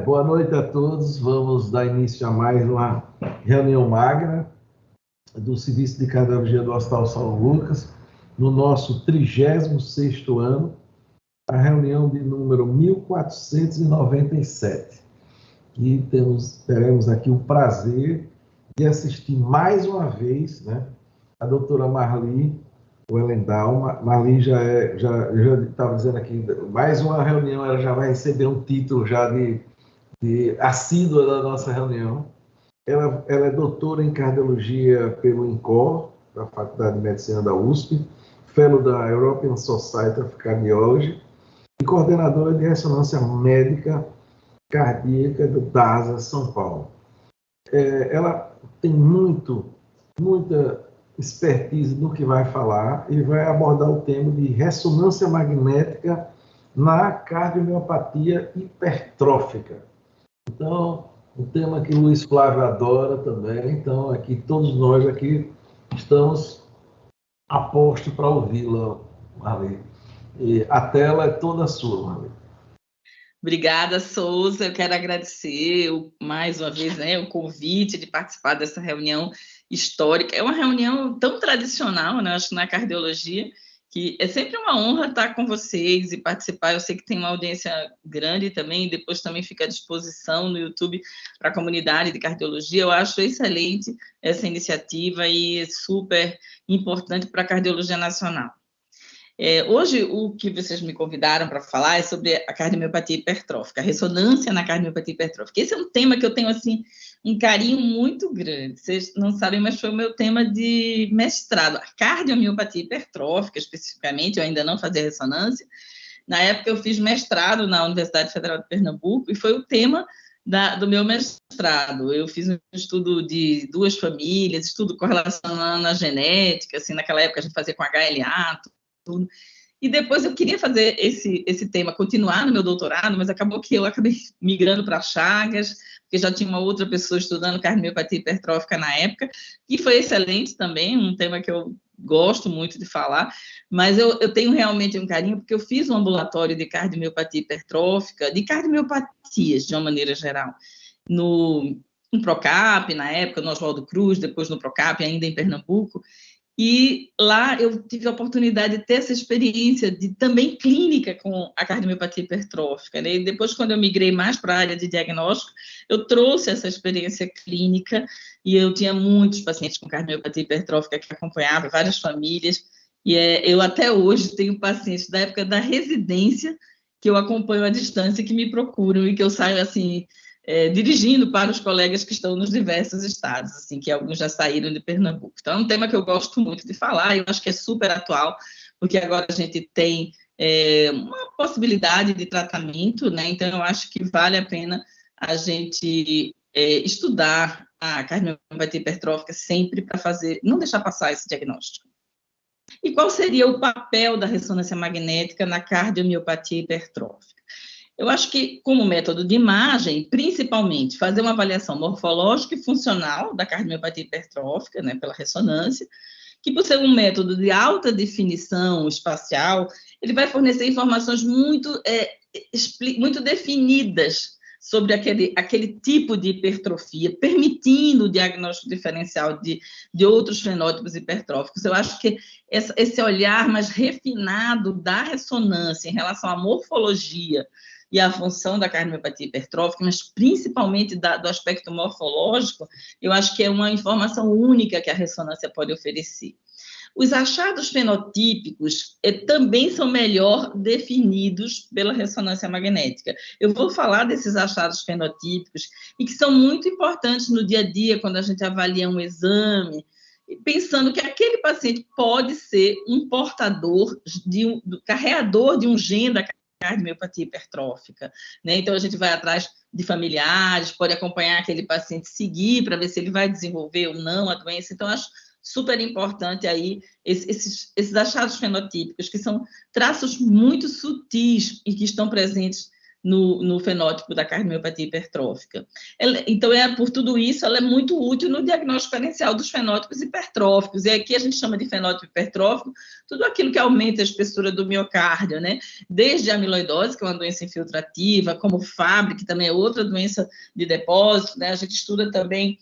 Boa noite a todos. Vamos dar início a mais uma reunião magna do Serviço de Cardiologia do Hospital São Lucas, no nosso 36º ano, a reunião de número 1497. E teremos aqui o prazer de assistir mais uma vez, né, a doutora Marli Wellendal. Marli já estava dizendo aqui, mais uma reunião, ela já vai receber um título já de assídua da nossa reunião. Ela é doutora em cardiologia pelo INCOR, da Faculdade de Medicina da USP, fellow da European Society of Cardiology e coordenadora de ressonância médica cardíaca do DASA São Paulo. Ela tem muita expertise no que vai falar e vai abordar o tema de ressonância magnética na cardiomiopatia hipertrófica. Então, um tema que o Luiz Flávio adora também. Então, aqui todos nós aqui estamos a posto para ouvi-la, Marli. E a tela é toda sua, Marli. Obrigada, Souza. Eu quero agradecer mais uma vez, né, o convite de participar dessa reunião histórica. É uma reunião tão tradicional, né, acho, na cardiologia, que é sempre uma honra estar com vocês e participar. Eu sei que tem uma audiência grande também, depois também fica à disposição no YouTube para a comunidade de cardiologia. Eu acho excelente essa iniciativa e super importante para a cardiologia nacional. Hoje, o que vocês me convidaram para falar é sobre a cardiomiopatia hipertrófica, a ressonância na cardiomiopatia hipertrófica. Esse é um tema que eu tenho, assim, um carinho muito grande. Vocês não sabem, mas foi o meu tema de mestrado. A cardiomiopatia hipertrófica, especificamente, eu ainda não fazia ressonância. Na época, eu fiz mestrado na Universidade Federal de Pernambuco e foi o tema do meu mestrado. Eu fiz um estudo de 2 famílias, estudo correlacionando a genética, assim, naquela época a gente fazia com HLA, tudo. E depois eu queria fazer esse tema, continuar no meu doutorado, mas acabou que eu acabei migrando para Chagas, porque já tinha uma outra pessoa estudando cardiomiopatia hipertrófica na época, que foi excelente também, um tema que eu gosto muito de falar, mas eu tenho realmente um carinho, porque eu fiz um ambulatório de cardiomiopatia hipertrófica, de cardiomiopatia de uma maneira geral, no Procap, na época, no Oswaldo Cruz, depois no Procap, ainda em Pernambuco. E lá eu tive a oportunidade de ter essa experiência de também clínica com a cardiomiopatia hipertrófica, né? E depois, quando eu migrei mais para a área de diagnóstico, eu trouxe essa experiência clínica e eu tinha muitos pacientes com cardiomiopatia hipertrófica que acompanhava, várias famílias, e eu até hoje tenho pacientes da época da residência que eu acompanho à distância, que me procuram e que eu saio assim, dirigindo para os colegas que estão nos diversos estados, assim, que alguns já saíram de Pernambuco. Então, é um tema que eu gosto muito de falar, e eu acho que é super atual, porque agora a gente tem uma possibilidade de tratamento, né? Então, eu acho que vale a pena a gente estudar a cardiomiopatia hipertrófica sempre para não deixar passar esse diagnóstico. E qual seria o papel da ressonância magnética na cardiomiopatia hipertrófica? Eu acho que, como método de imagem, principalmente fazer uma avaliação morfológica e funcional da cardiomiopatia hipertrófica, né, pela ressonância, que, por ser um método de alta definição espacial, ele vai fornecer informações muito definidas sobre aquele tipo de hipertrofia, permitindo o diagnóstico diferencial de outros fenótipos hipertróficos. Eu acho que esse olhar mais refinado da ressonância em relação à morfologia e a função da cardiomiopatia hipertrófica, mas principalmente do aspecto morfológico, eu acho que é uma informação única que a ressonância pode oferecer. Os achados fenotípicos também são melhor definidos pela ressonância magnética. Eu vou falar desses achados fenotípicos e que são muito importantes no dia a dia, quando a gente avalia um exame, pensando que aquele paciente pode ser um portador, carreador de um gene da cardiomiopatia hipertrófica, né? Então, a gente vai atrás de familiares, pode acompanhar aquele paciente, seguir para ver se ele vai desenvolver ou não a doença. Então, acho super importante aí esses achados fenotípicos, que são traços muito sutis e que estão presentes no fenótipo da cardiomiopatia hipertrófica. Então, por tudo isso, ela é muito útil no diagnóstico diferencial dos fenótipos hipertróficos. E aqui a gente chama de fenótipo hipertrófico tudo aquilo que aumenta a espessura do miocárdio, né? Desde a amiloidose, que é uma doença infiltrativa, como Fabry, que também é outra doença de depósito, né? A gente estuda também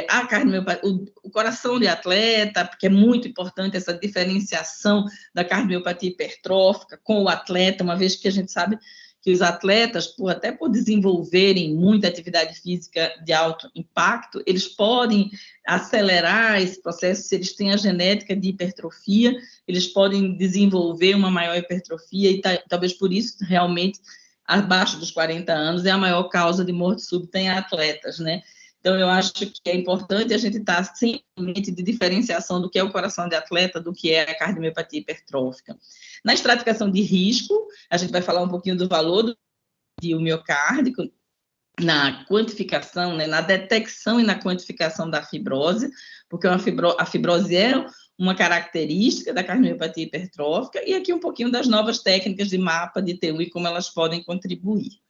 a cardiomiopatia, o coração de atleta, porque é muito importante essa diferenciação da cardiomiopatia hipertrófica com o atleta, uma vez que a gente sabe que os atletas, até por desenvolverem muita atividade física de alto impacto, eles podem acelerar esse processo se eles têm a genética de hipertrofia, eles podem desenvolver uma maior hipertrofia e talvez por isso, realmente, abaixo dos 40 anos é a maior causa de morte súbita em atletas, né? Então, eu acho que é importante a gente estar sempre de diferenciação do que é o coração de atleta, do que é a cardiomiopatia hipertrófica. Na estratificação de risco, a gente vai falar um pouquinho do valor do miocárdico, na quantificação, né, na detecção e na quantificação da fibrose, porque a fibrose é uma característica da cardiomiopatia hipertrófica, e aqui um pouquinho das novas técnicas de mapa de T1 e como elas podem contribuir.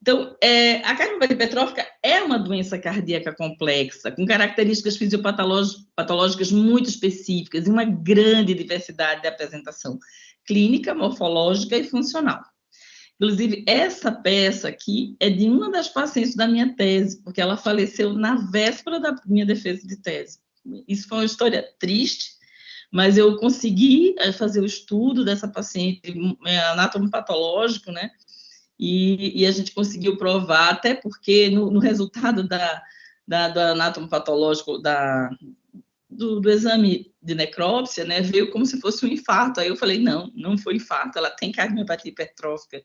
Então, a cardiomiopatia hipertrófica é uma doença cardíaca complexa, com características fisiopatológicas muito específicas e uma grande diversidade de apresentação clínica, morfológica e funcional. Inclusive, essa peça aqui é de uma das pacientes da minha tese, porque ela faleceu na véspera da minha defesa de tese. Isso foi uma história triste, mas eu consegui fazer o estudo dessa paciente anatomopatológico, né? E a gente conseguiu provar, até porque no resultado do anatomopatológico do exame de necrópsia, né, veio como se fosse um infarto. Aí eu falei, não foi infarto, ela tem cardiomiopatia hipertrófica.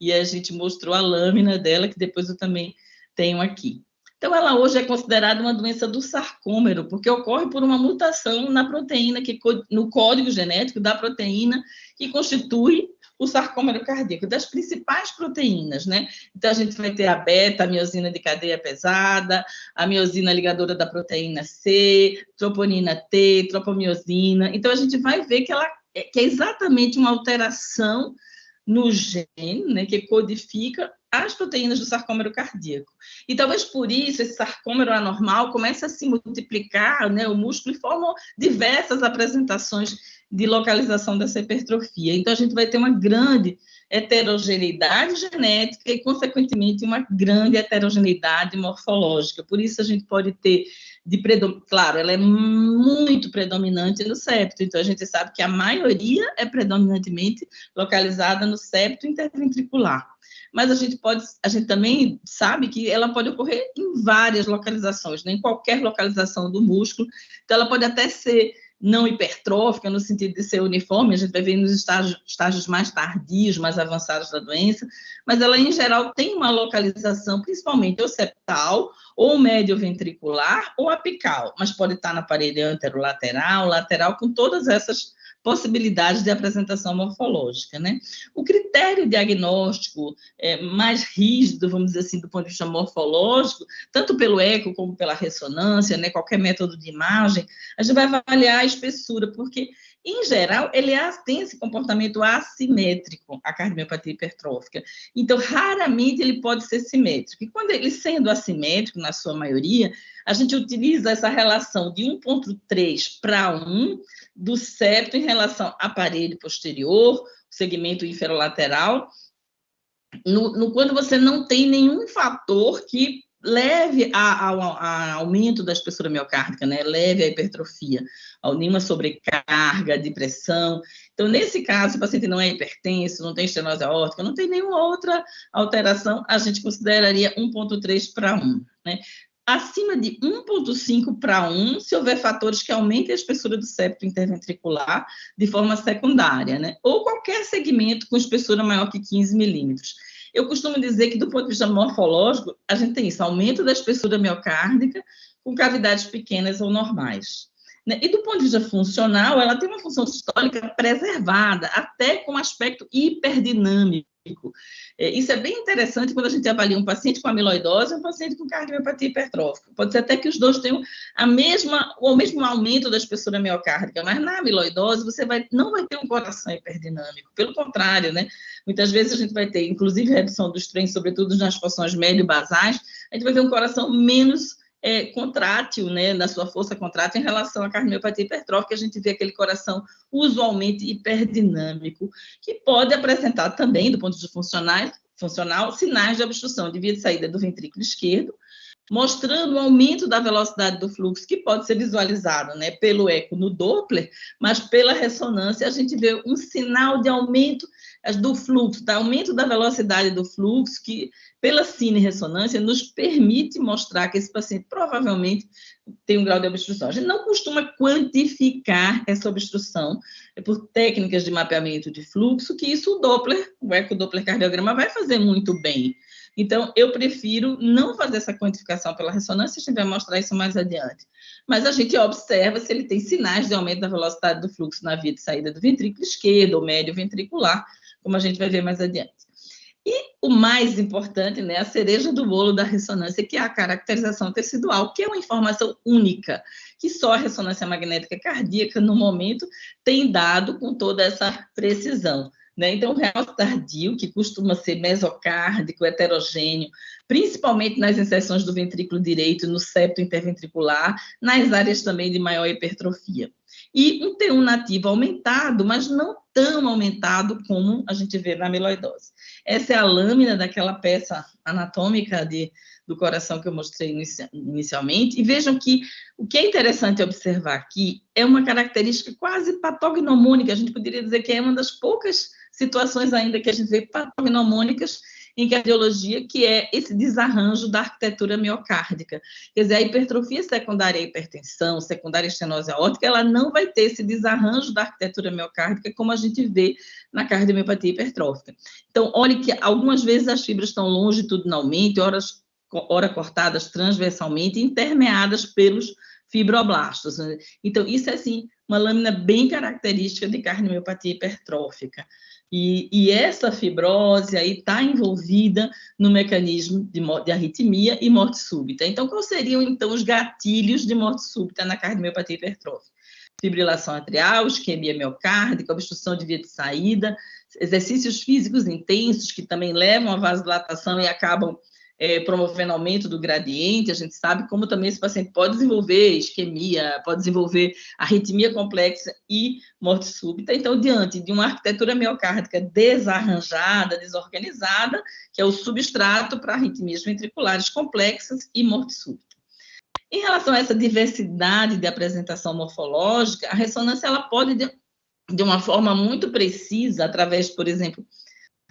E a gente mostrou a lâmina dela, que depois eu também tenho aqui. Então, ela hoje é considerada uma doença do sarcômero, porque ocorre por uma mutação na proteína, no código genético da proteína que constitui o sarcômero cardíaco, das principais proteínas, né? Então, a gente vai ter a beta, a miosina de cadeia pesada, a miosina ligadora da proteína C, troponina T, tropomiosina. Então, a gente vai ver que que é exatamente uma alteração no gene, né, que codifica as proteínas do sarcômero cardíaco. E talvez por isso esse sarcômero anormal começa a se multiplicar, né, o músculo, e forma diversas apresentações de localização dessa hipertrofia. Então, a gente vai ter uma grande heterogeneidade genética e, consequentemente, uma grande heterogeneidade morfológica. Por isso, a gente pode ter, claro, ela é muito predominante no septo, então a gente sabe que a maioria é predominantemente localizada no septo interventricular. Mas a gente também sabe que ela pode ocorrer em várias localizações, né? Em qualquer localização do músculo. Então, ela pode até ser não hipertrófica, no sentido de ser uniforme, a gente vai ver nos estágios mais tardios, mais avançados da doença, mas ela, em geral, tem uma localização, principalmente ou septal, ou médio-ventricular, ou apical, mas pode estar na parede anterolateral, lateral, com todas essas possibilidades de apresentação morfológica, né? O critério diagnóstico mais rígido, vamos dizer assim, do ponto de vista morfológico, tanto pelo eco como pela ressonância, né, qualquer método de imagem, a gente vai avaliar a espessura, porque, em geral, ele tem esse comportamento assimétrico, a cardiomiopatia hipertrófica. Então, raramente ele pode ser simétrico. E quando ele sendo assimétrico, na sua maioria, a gente utiliza essa relação de 1,3 para 1 do septo em relação à parede posterior, segmento inferolateral, quando você não tem nenhum fator que leve ao aumento da espessura miocárdica, né? Leve à hipertrofia, nenhuma sobrecarga de pressão. Então, nesse caso, o paciente não é hipertenso, não tem estenose aórtica, não tem nenhuma outra alteração, a gente consideraria 1,3 para 1, né? Acima de 1,5 para 1, se houver fatores que aumentem a espessura do septo interventricular de forma secundária, né? Ou qualquer segmento com espessura maior que 15 milímetros. Eu costumo dizer que, do ponto de vista morfológico, a gente tem isso, aumento da espessura miocárdica com cavidades pequenas ou normais. Né? E do ponto de vista funcional, ela tem uma função sistólica preservada, até com aspecto hiperdinâmico. Isso é bem interessante quando a gente avalia um paciente com amiloidose e um paciente com cardiomiopatia hipertrófica. Pode ser até que os dois tenham o mesmo aumento da espessura miocárdica, mas na amiloidose você não vai ter um coração hiperdinâmico. Pelo contrário, né? Muitas vezes a gente vai ter, inclusive, redução dos trens, sobretudo nas funções médio-basais, a gente vai ter um coração menos contrátil, né, na sua força contrátil em relação à cardiomiopatia hipertrófica, a gente vê aquele coração usualmente hiperdinâmico, que pode apresentar também, do ponto de vista funcional, sinais de obstrução de via de saída do ventrículo esquerdo, mostrando o aumento da velocidade do fluxo, que pode ser visualizado, né, pelo eco no Doppler, mas pela ressonância a gente vê um sinal de aumento do fluxo, de aumento da velocidade do fluxo, que pela cine-ressonância nos permite mostrar que esse paciente provavelmente tem um grau de obstrução. A gente não costuma quantificar essa obstrução por técnicas de mapeamento de fluxo, que isso o eco-Doppler cardiograma vai fazer muito bem. Então, eu prefiro não fazer essa quantificação pela ressonância, a gente vai mostrar isso mais adiante. Mas a gente observa se ele tem sinais de aumento da velocidade do fluxo na via de saída do ventrículo esquerdo ou médio ventricular, como a gente vai ver mais adiante. E o mais importante, né, a cereja do bolo da ressonância, que é a caracterização tecidual, que é uma informação única, que só a ressonância magnética cardíaca, no momento, tem dado com toda essa precisão. Né? Então, o realce tardio, que costuma ser mesocárdico, heterogêneo, principalmente nas inserções do ventrículo direito, no septo interventricular, nas áreas também de maior hipertrofia. E um T1 nativo aumentado, mas não tão aumentado como a gente vê na amiloidose. Essa é a lâmina daquela peça anatômica do coração que eu mostrei inicialmente, e vejam que o que é interessante observar aqui é uma característica quase patognomônica, a gente poderia dizer que é uma das poucas situações ainda que a gente vê patognomônicas em cardiologia, que é esse desarranjo da arquitetura miocárdica. Quer dizer, a hipertrofia secundária à hipertensão, secundária à estenose aórtica, ela não vai ter esse desarranjo da arquitetura miocárdica como a gente vê na cardiomiopatia hipertrófica. Então, olhe que algumas vezes as fibras estão longitudinalmente, ora cortadas transversalmente, intermeadas pelos fibroblastos. Então, isso é, assim, uma lâmina bem característica de cardiomiopatia hipertrófica. E essa fibrose aí está envolvida no mecanismo de arritmia e morte súbita. Então, quais seriam, então, os gatilhos de morte súbita na cardiomiopatia hipertrófica? Fibrilação atrial, isquemia miocárdica, obstrução de via de saída, exercícios físicos intensos que também levam à vasodilatação e acabam promovendo aumento do gradiente. A gente sabe como também esse paciente pode desenvolver isquemia, pode desenvolver arritmia complexa e morte súbita. Então, diante de uma arquitetura miocárdica desarranjada, desorganizada, que é o substrato para arritmias ventriculares complexas e morte súbita. Em relação a essa diversidade de apresentação morfológica, a ressonância ela pode, de uma forma muito precisa, através, por exemplo,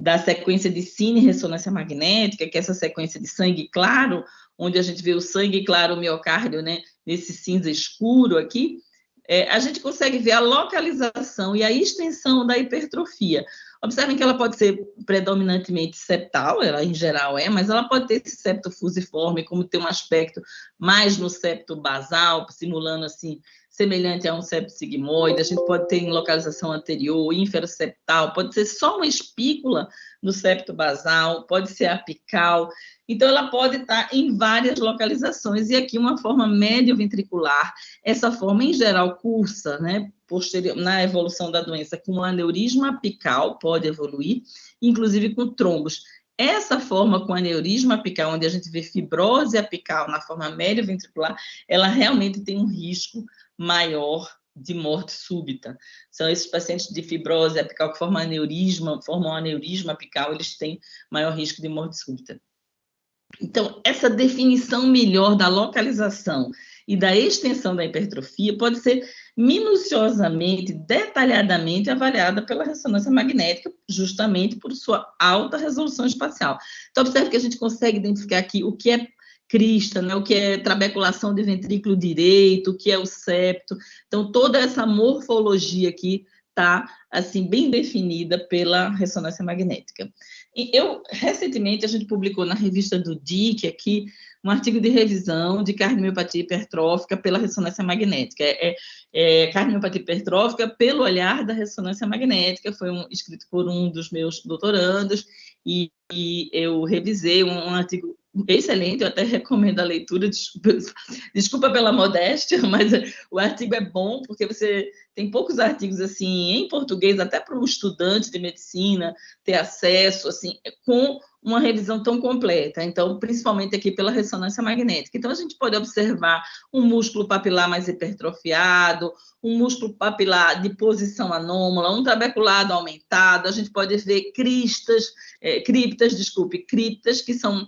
da sequência de cine-ressonância magnética, que é essa sequência de sangue claro, onde a gente vê o sangue claro, o miocárdio, né, nesse cinza escuro aqui, a gente consegue ver a localização e a extensão da hipertrofia. Observem que ela pode ser predominantemente septal, ela em geral mas ela pode ter esse septo fusiforme, como ter um aspecto mais no septo basal, simulando assim, semelhante a um septo sigmoide. A gente pode ter em localização anterior, inferoseptal, pode ser só uma espícula no septo basal, pode ser apical. Então, ela pode estar em várias localizações, e aqui uma forma médio-ventricular, essa forma, em geral, cursa, né, posterior, na evolução da doença, com aneurisma apical, pode evoluir, inclusive com trombos. Essa forma com aneurisma apical, onde a gente vê fibrose apical na forma médio-ventricular, ela realmente tem um risco maior de morte súbita. São esses pacientes de fibrose apical que formam um aneurisma apical, eles têm maior risco de morte súbita. Então, essa definição melhor da localização e da extensão da hipertrofia pode ser minuciosamente, detalhadamente avaliada pela ressonância magnética, justamente por sua alta resolução espacial. Então, observe que a gente consegue identificar aqui o que é crista, né, o que é trabeculação de ventrículo direito, o que é o septo. Então, toda essa morfologia aqui está, assim, bem definida pela ressonância magnética. Recentemente, a gente publicou na revista do DIC aqui um artigo de revisão de cardiomiopatia hipertrófica pela ressonância magnética. Cardiomiopatia hipertrófica pelo olhar da ressonância magnética, foi escrito por um dos meus doutorandos, e eu revisei um artigo excelente, eu até recomendo a leitura, desculpa pela modéstia, mas o artigo é bom, porque você tem poucos artigos assim em português, até para um estudante de medicina ter acesso, assim, com uma revisão tão completa, então, principalmente aqui pela ressonância magnética. Então, a gente pode observar um músculo papilar mais hipertrofiado, um músculo papilar de posição anômala, um trabeculado aumentado, a gente pode ver criptas que são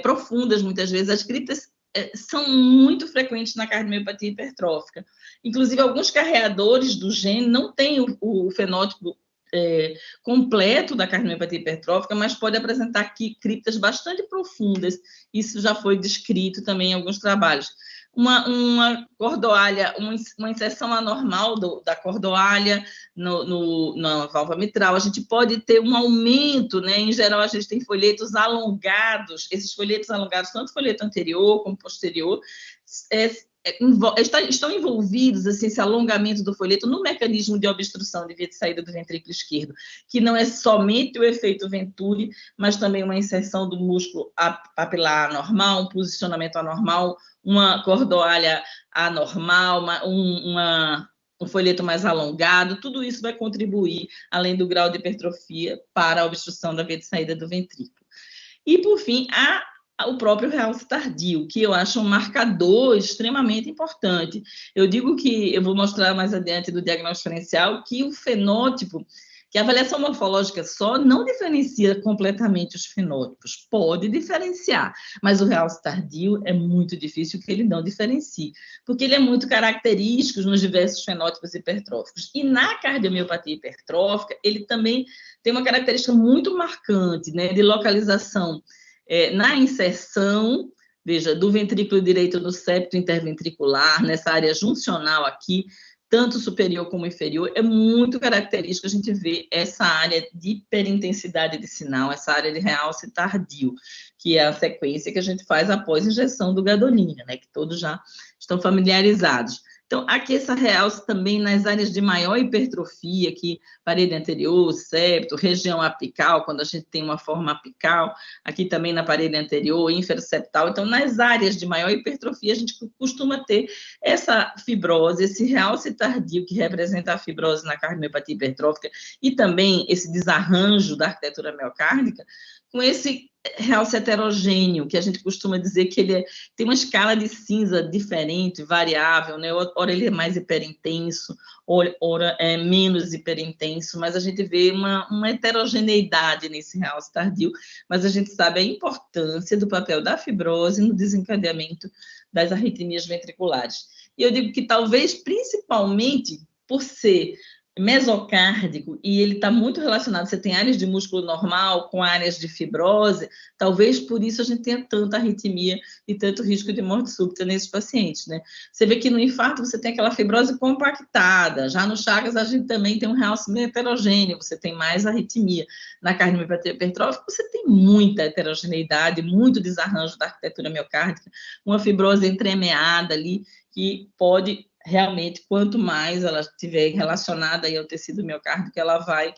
profundas, muitas vezes. As criptas são muito frequentes na cardiomiopatia hipertrófica. Inclusive, alguns carreadores do gene não têm o fenótipo completo da cardiomiopatia hipertrófica, mas pode apresentar aqui criptas bastante profundas. Isso já foi descrito também em alguns trabalhos. Uma cordoalha, uma inserção anormal da cordoalha na válvula mitral, a gente pode ter um aumento, né? Em geral, a gente tem folhetos alongados, esses folhetos alongados, tanto o folheto anterior como posterior, estão envolvidos, assim, esse alongamento do folheto, no mecanismo de obstrução de via de saída do ventrículo esquerdo, que não é somente o efeito Venturi, mas também uma inserção do músculo papilar anormal, um posicionamento anormal, uma cordoalha anormal, um folheto mais alongado, tudo isso vai contribuir, além do grau de hipertrofia, para a obstrução da via de saída do ventrículo. E, por fim, o próprio realce tardio, que eu acho um marcador extremamente importante. Eu digo que, eu vou mostrar mais adiante do diagnóstico diferencial, que o fenótipo, que a avaliação morfológica só não diferencia completamente os fenótipos, pode diferenciar, mas o realce tardio é muito difícil que ele não diferencie, porque ele é muito característico nos diversos fenótipos hipertróficos. E na cardiomiopatia hipertrófica, ele também tem uma característica muito marcante, né, de localização na inserção, veja, do ventrículo direito no septo interventricular, nessa área juncional aqui, tanto superior como inferior, é muito característico a gente ver essa área de hiperintensidade de sinal, essa área de realce tardio, que é a sequência que a gente faz após injeção do gadolínio, né, que todos já estão familiarizados. Então, aqui essa realce também nas áreas de maior hipertrofia, aqui parede anterior, septo, região apical, quando a gente tem uma forma apical, aqui também na parede anterior, inferoseptal. Então, nas áreas de maior hipertrofia, a gente costuma ter essa fibrose, esse realce tardio, que representa a fibrose na cardiomiopatia hipertrófica, e também esse desarranjo da arquitetura miocárdica, com esse realce heterogêneo, que a gente costuma dizer que ele tem uma escala de cinza diferente, variável, né? Ora ele é mais hiperintenso, ora é menos hiperintenso, mas a gente vê uma heterogeneidade nesse realce tardio, mas a gente sabe a importância do papel da fibrose no desencadeamento das arritmias ventriculares. E eu digo que talvez, principalmente, por ser mesocárdico, e ele está muito relacionado, você tem áreas de músculo normal com áreas de fibrose, talvez por isso a gente tenha tanta arritmia e tanto risco de morte súbita nesses pacientes, né? Você vê que no infarto você tem aquela fibrose compactada, já no Chagas a gente também tem um realce meio heterogêneo, você tem mais arritmia. Na cardiomiopatia hipertrófica você tem muita heterogeneidade, muito desarranjo da arquitetura miocárdica, uma fibrose entremeada ali, que pode realmente, quanto mais ela estiver relacionada aí ao tecido miocárdico, ela vai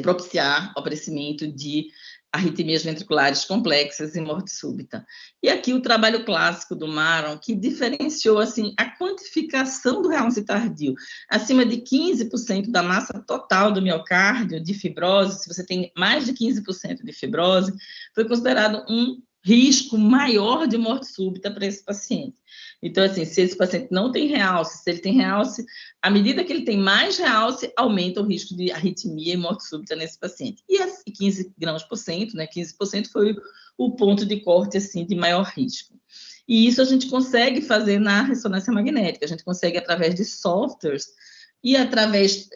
propiciar o aparecimento de arritmias ventriculares complexas e morte súbita. E aqui o trabalho clássico do Maron, que diferenciou assim, a quantificação do realce tardio. Acima de 15% da massa total do miocárdio de fibrose, se você tem mais de 15% de fibrose, foi considerado um risco maior de morte súbita para esse paciente. Então, assim, se esse paciente não tem realce, se ele tem realce, à medida que ele tem mais realce, aumenta o risco de arritmia e morte súbita nesse paciente. E 15 gramas por cento, né, 15% foi o ponto de corte, assim, de maior risco. E isso a gente consegue fazer na ressonância magnética, a gente consegue através de softwares e através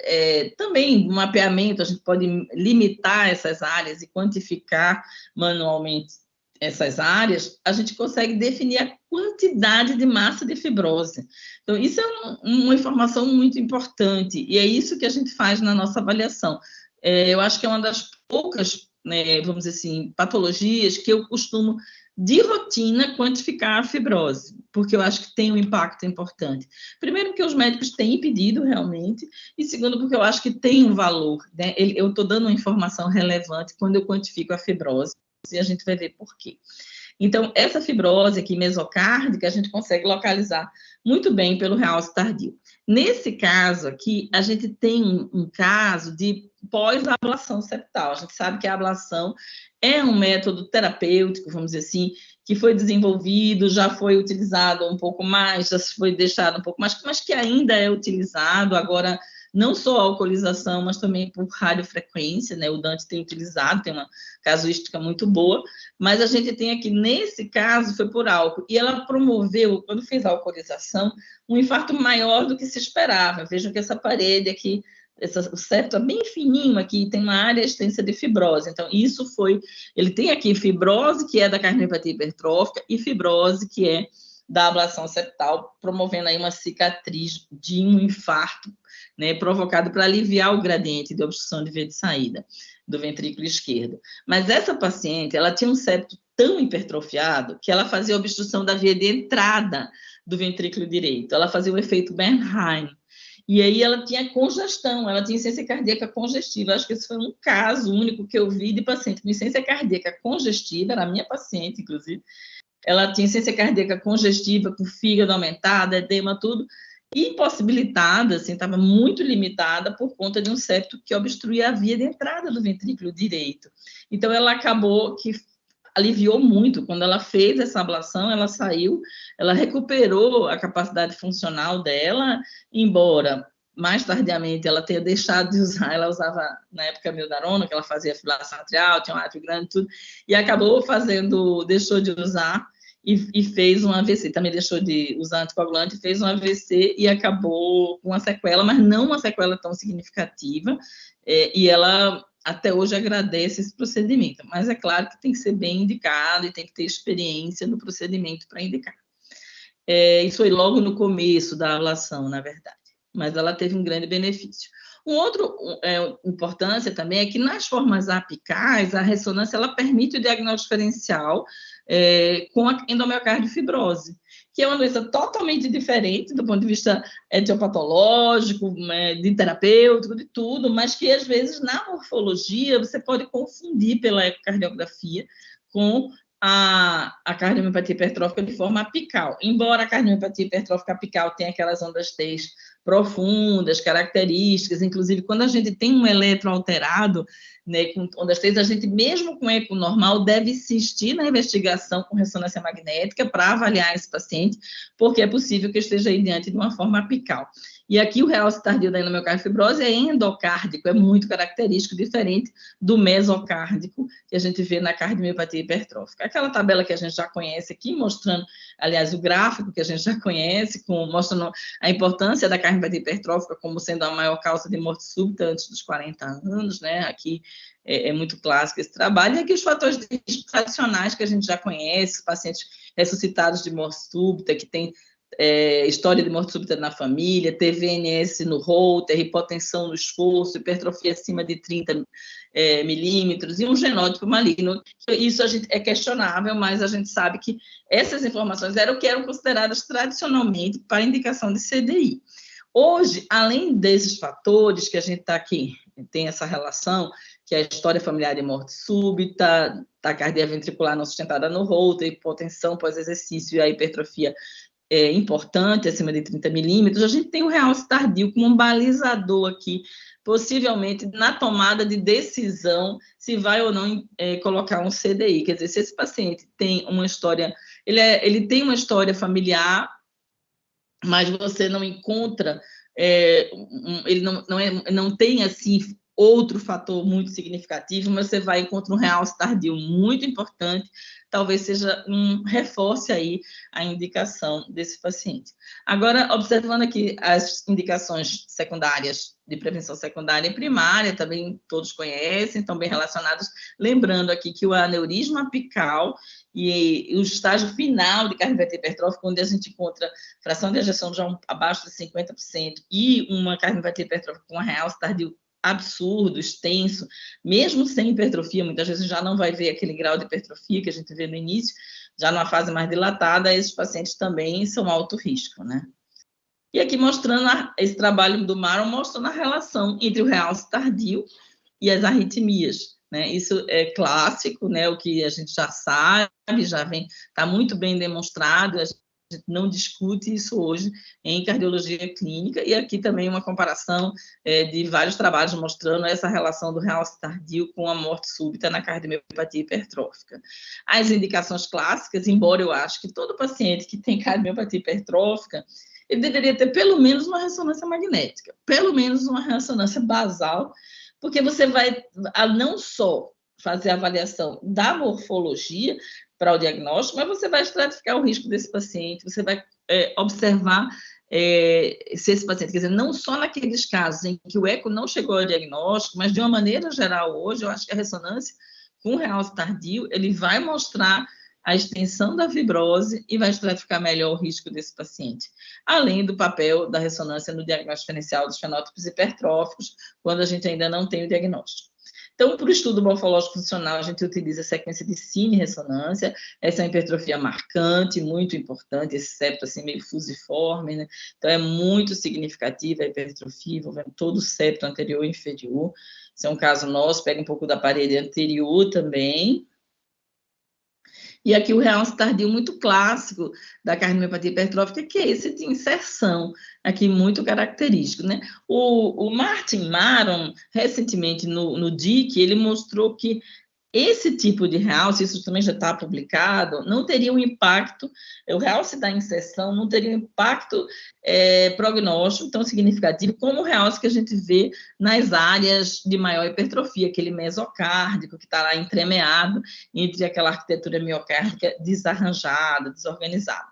também do mapeamento, a gente pode limitar essas áreas e quantificar manualmente essas áreas, a gente consegue definir a quantidade de massa de fibrose. Então, isso é uma informação muito importante, e é isso que a gente faz na nossa avaliação. Eu acho que é uma das poucas né, vamos dizer assim, patologias que eu costumo, de rotina, quantificar a fibrose, porque eu acho que tem um impacto importante. Primeiro, porque os médicos têm pedido realmente, e segundo, porque eu acho que tem um valor, né? Eu estou dando uma informação relevante quando eu quantifico a fibrose, e a gente vai ver por quê. Então, essa fibrose aqui mesocárdica, a gente consegue localizar muito bem pelo realce tardio. Nesse caso aqui, a gente tem um caso de pós-ablação septal. A gente sabe que a ablação é um método terapêutico, vamos dizer assim, que foi desenvolvido, já foi utilizado um pouco mais, já foi deixado um pouco mais, mas que ainda é utilizado agora, não só a alcoolização, mas também por radiofrequência, né? O Dante tem utilizado, tem uma casuística muito boa, mas a gente tem aqui, nesse caso, foi por álcool, e ela promoveu, quando fez a alcoolização, um infarto maior do que se esperava. Vejam que essa parede aqui, o septo é bem fininho aqui, tem uma área extensa de fibrose. Então, isso foi... Ele tem aqui fibrose, que é da cardiomiopatia hipertrófica, e fibrose, que é da ablação septal, promovendo aí uma cicatriz de um infarto, né, provocado para aliviar o gradiente de obstrução de via de saída do ventrículo esquerdo. Mas essa paciente, ela tinha um septo tão hipertrofiado que ela fazia obstrução da via de entrada do ventrículo direito. Ela fazia o efeito Bernheim. E aí ela tinha congestão, ela tinha insuficiência cardíaca congestiva. Acho que esse foi um caso único que eu vi de paciente com insuficiência cardíaca congestiva, era a minha paciente, inclusive. Ela tinha insuficiência cardíaca congestiva, com fígado aumentado, edema, tudo, impossibilitada, assim, estava muito limitada por conta de um septo que obstruía a via de entrada do ventrículo direito. Então, ela acabou que aliviou muito. Quando ela fez essa ablação, ela saiu, ela recuperou a capacidade funcional dela, embora mais tardiamente ela tenha deixado de usar, ela usava na época mildarona, que ela fazia fibrilação atrial, tinha um átrio grande, tudo, e acabou deixou de usar e fez um AVC, também deixou de usar anticoagulante, fez um AVC e acabou com uma sequela, mas não uma sequela tão significativa, e ela até hoje agradece esse procedimento, mas é claro que tem que ser bem indicado e tem que ter experiência no procedimento para indicar. Isso foi logo no começo da ablação, na verdade, mas ela teve um grande benefício. Um outro importância também é que nas formas apicais, a ressonância ela permite o diagnóstico diferencial com a endomiocardiofibrose, que é uma doença totalmente diferente do ponto de vista etiopatológico, de terapêutico, de tudo, mas que às vezes na morfologia você pode confundir pela ecocardiografia com a cardiomiopatia hipertrófica de forma apical. Embora a cardiomiopatia hipertrófica apical tenha aquelas ondas T profundas, características, inclusive quando a gente tem um eletro alterado, né, com ondas T, a gente mesmo com eco normal deve insistir na investigação com ressonância magnética para avaliar esse paciente, porque é possível que esteja aí diante de uma forma apical. E aqui o realce tardio da endomiocardiofibrose é endocárdico, é muito característico, diferente do mesocárdico que a gente vê na cardiomiopatia hipertrófica. Aquela tabela que a gente já conhece aqui, mostrando, aliás, o gráfico que a gente já conhece, mostrando a importância da cardiomiopatia hipertrófica como sendo a maior causa de morte súbita antes dos 40 anos, né? Aqui é muito clássico esse trabalho. E aqui os fatores de risco tradicionais que a gente já conhece, pacientes ressuscitados de morte súbita, que tem história de morte súbita na família, TVNS no holter, hipotensão no esforço, hipertrofia acima de 30 milímetros e um genótipo maligno. Isso é questionável, mas a gente sabe que essas informações eram consideradas tradicionalmente para indicação de CDI. Hoje, além desses fatores que a gente está aqui, tem essa relação, que é a história familiar de morte súbita, taquicardia ventricular não sustentada no holter, hipotensão pós-exercício e a hipertrofia importante, acima de 30 milímetros, a gente tem o realce tardio como um balizador aqui, possivelmente na tomada de decisão se vai ou não colocar um CDI. Quer dizer, se esse paciente tem uma história, ele tem uma história familiar, mas você não encontra, ele não tem, assim, outro fator muito significativo, mas você vai encontrar um realce tardio muito importante, talvez seja reforce aí a indicação desse paciente. Agora, observando aqui as indicações secundárias de prevenção secundária e primária, também todos conhecem, estão bem relacionados, lembrando aqui que o aneurisma apical e o estágio final de cardiomiopatia hipertrófica, onde a gente encontra fração de ejeção já abaixo de 50% e uma cardiomiopatia hipertrófica com realce tardio absurdo, extenso, mesmo sem hipertrofia, muitas vezes já não vai ver aquele grau de hipertrofia que a gente vê no início, já numa fase mais dilatada, esses pacientes também são alto risco, né? E aqui mostrando esse trabalho do Maron, mostrando a relação entre o realce tardio e as arritmias, né? Isso é clássico, né? O que a gente já sabe, já vem, está muito bem demonstrado, a gente não discute isso hoje em cardiologia clínica, e aqui também uma comparação de vários trabalhos mostrando essa relação do realce tardio com a morte súbita na cardiomiopatia hipertrófica. As indicações clássicas, embora eu acho que todo paciente que tem cardiomiopatia hipertrófica, ele deveria ter pelo menos uma ressonância magnética, pelo menos uma ressonância basal, porque você vai não só fazer a avaliação da morfologia para o diagnóstico, mas você vai estratificar o risco desse paciente, você vai observar se esse paciente, quer dizer, não só naqueles casos em que o eco não chegou ao diagnóstico, mas de uma maneira geral hoje, eu acho que a ressonância com realce tardio, ele vai mostrar a extensão da fibrose e vai estratificar melhor o risco desse paciente, além do papel da ressonância no diagnóstico diferencial dos fenótipos hipertróficos, quando a gente ainda não tem o diagnóstico. Então, para o estudo morfológico funcional, a gente utiliza a sequência de cine-ressonância, essa é uma hipertrofia marcante, muito importante, esse septo assim meio fusiforme, né? Então é muito significativa a hipertrofia, envolvendo todo o septo anterior e inferior. Esse é um caso nosso, pega um pouco da parede anterior também. E aqui o realce tardio muito clássico da cardiomiopatia hipertrófica, que é esse de inserção, aqui muito característico, né? O Martin Maron, recentemente no DIC, ele mostrou que esse tipo de realce, isso também já está publicado, não teria um impacto, o realce da inserção não teria um impacto prognóstico tão significativo como o realce que a gente vê nas áreas de maior hipertrofia, aquele mesocárdico que está lá entremeado entre aquela arquitetura miocárdica desarranjada, desorganizada.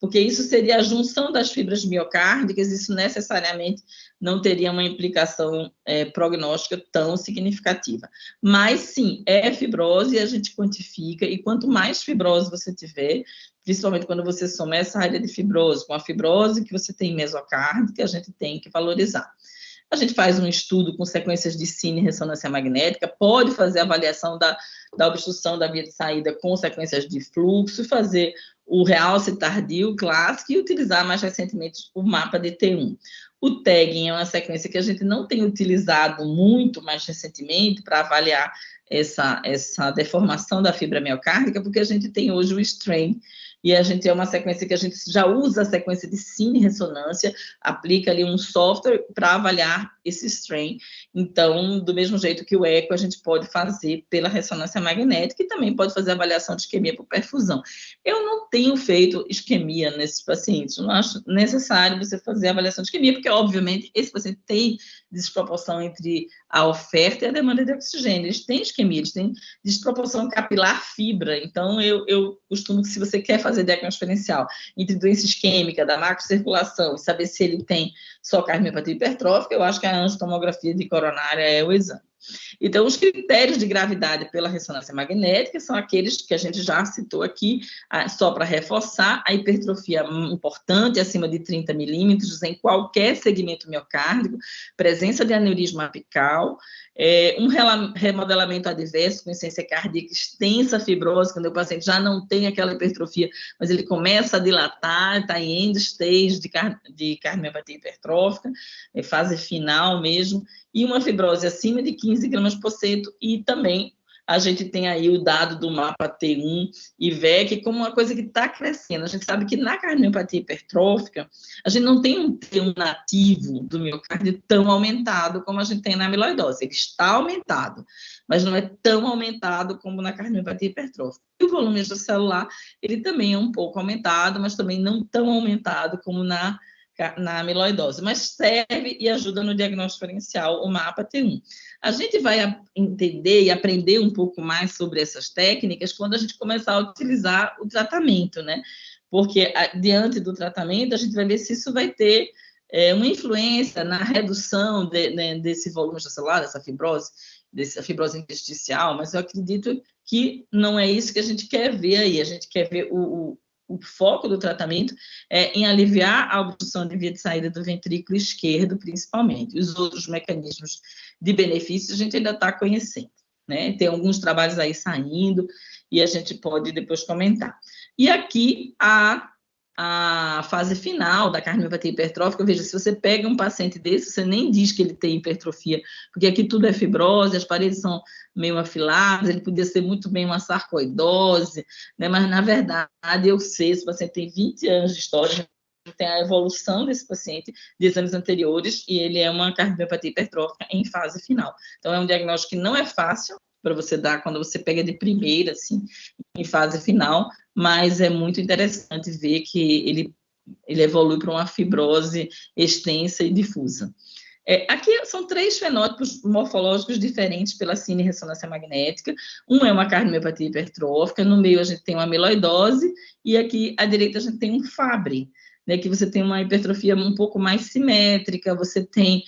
Porque isso seria a junção das fibras miocárdicas, isso necessariamente não teria uma implicação prognóstica tão significativa. Mas, sim, é fibrose e a gente quantifica, e quanto mais fibrose você tiver, principalmente quando você soma essa área de fibrose com a fibrose que você tem mesocárdica, a gente tem que valorizar. A gente faz um estudo com sequências de cine-ressonância magnética, pode fazer avaliação da obstrução da via de saída com sequências de fluxo, fazer o realce tardio clássico e utilizar mais recentemente o mapa de T1. O tagging é uma sequência que a gente não tem utilizado muito mais recentemente para avaliar essa deformação da fibra miocárdica, porque a gente tem hoje o strain, e a gente é uma sequência que a gente já usa a sequência de cine-ressonância, aplica ali um software para avaliar esse strain. Então, do mesmo jeito que o eco, a gente pode fazer pela ressonância magnética e também pode fazer avaliação de isquemia por perfusão. Eu não tenho feito isquemia nesses pacientes, não acho necessário você fazer avaliação de isquemia, porque, obviamente, esse paciente tem desproporção entre a oferta e a demanda de oxigênio. Eles têm isquemia, eles têm desproporção capilar-fibra. Então, eu costumo que, se você quer fazer diagnóstico diferencial entre doença isquêmica, da macrocirculação, e saber se ele tem só cardiomiopatia hipertrófica, eu acho que a angiotomografia de coronária é o exame. Então, os critérios de gravidade pela ressonância magnética são aqueles que a gente já citou aqui, só para reforçar: a hipertrofia importante, acima de 30 milímetros, em qualquer segmento miocárdico, presença de aneurisma apical, um remodelamento adverso com insuficiência cardíaca extensa, fibrose, quando o paciente já não tem aquela hipertrofia, mas ele começa a dilatar, está em end stage de cardiomiopatia hipertrófica, fase final mesmo, e uma fibrose acima de 15 gramas por cento, e também a gente tem aí o dado do mapa T1 e VEC como uma coisa que está crescendo. A gente sabe que na cardiomiopatia hipertrófica, a gente não tem um T1 nativo do miocárdio tão aumentado como a gente tem na amiloidose. Ele está aumentado, mas não é tão aumentado como na cardiomiopatia hipertrófica. E o volume extracelular, ele também é um pouco aumentado, mas também não tão aumentado como na amiloidose, mas serve e ajuda no diagnóstico diferencial o mapa T1. A gente vai entender e aprender um pouco mais sobre essas técnicas quando a gente começar a utilizar o tratamento, né? Porque diante do tratamento a gente vai ver se isso vai ter uma influência na redução desse volume extracelular, dessa fibrose intersticial, mas eu acredito que não é isso que a gente quer ver aí. A gente quer ver o foco do tratamento em aliviar a obstrução de via de saída do ventrículo esquerdo, principalmente. Os outros mecanismos de benefícios, a gente ainda está conhecendo, né? Tem alguns trabalhos aí saindo, e a gente pode depois comentar. E aqui, a fase final da cardiomiopatia hipertrófica, veja, se você pega um paciente desse, você nem diz que ele tem hipertrofia, porque aqui tudo é fibrose, as paredes são meio afiladas, ele podia ser muito bem uma sarcoidose, né? Mas, na verdade, eu sei, esse paciente tem 20 anos de história, tem a evolução desse paciente de exames anteriores, e ele é uma cardiomiopatia hipertrófica em fase final. Então, é um diagnóstico que não é fácil para você dar quando você pega de primeira, assim, em fase final, mas é muito interessante ver que ele evolui para uma fibrose extensa e difusa. Aqui são 3 fenótipos morfológicos diferentes pela cine-ressonância magnética. Um é uma cardiomiopatia hipertrófica, no meio a gente tem uma amiloidose, e aqui à direita a gente tem um Fabry, né, que você tem uma hipertrofia um pouco mais simétrica, você tem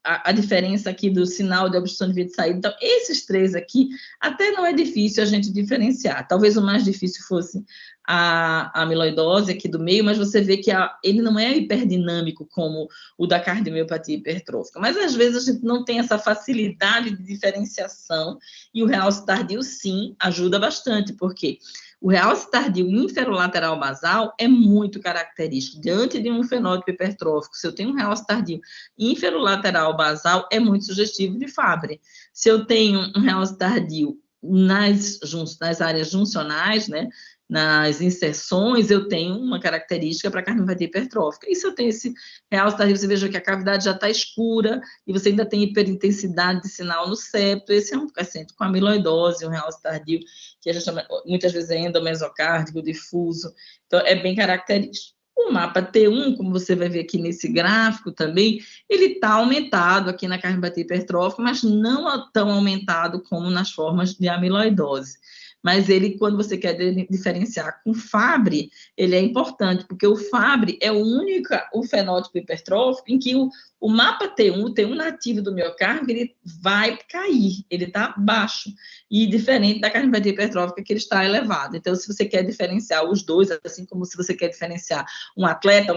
a diferença aqui do sinal de obstrução de via de saída. Então, esses 3 aqui, até não é difícil a gente diferenciar. Talvez o mais difícil fosse a amiloidose aqui do meio, mas você vê que ele não é hiperdinâmico como o da cardiomiopatia hipertrófica. Mas, às vezes, a gente não tem essa facilidade de diferenciação, e o realce tardio, sim, ajuda bastante, porque o realce tardio inferolateral basal é muito característico. Diante de um fenótipo hipertrófico, se eu tenho um realce tardio inferolateral basal, é muito sugestivo de Fabry. Se eu tenho um realce tardio nas áreas juncionais, né, nas inserções, eu tenho uma característica para cardiomiopatia hipertrófica. E se eu tenho esse realce tardio, você veja que a cavidade já está escura e você ainda tem hiperintensidade de sinal no septo. Esse é um paciente com amiloidose, um realce tardio, que a gente chama, muitas vezes, é endomesocárdico, difuso. Então, é bem característico. O mapa T1, como você vai ver aqui nesse gráfico também, ele está aumentado aqui na cardiomiopatia hipertrófica, mas não tão aumentado como nas formas de amiloidose. Mas ele, quando você quer diferenciar com Fabry, ele é importante, porque o Fabry é o fenótipo hipertrófico em que o mapa T1, o T1 nativo do miocárdio, ele vai cair, ele está baixo, e diferente da cardiomiopatia hipertrófica, que ele está elevado. Então, se você quer diferenciar os dois, assim como se você quer diferenciar um atleta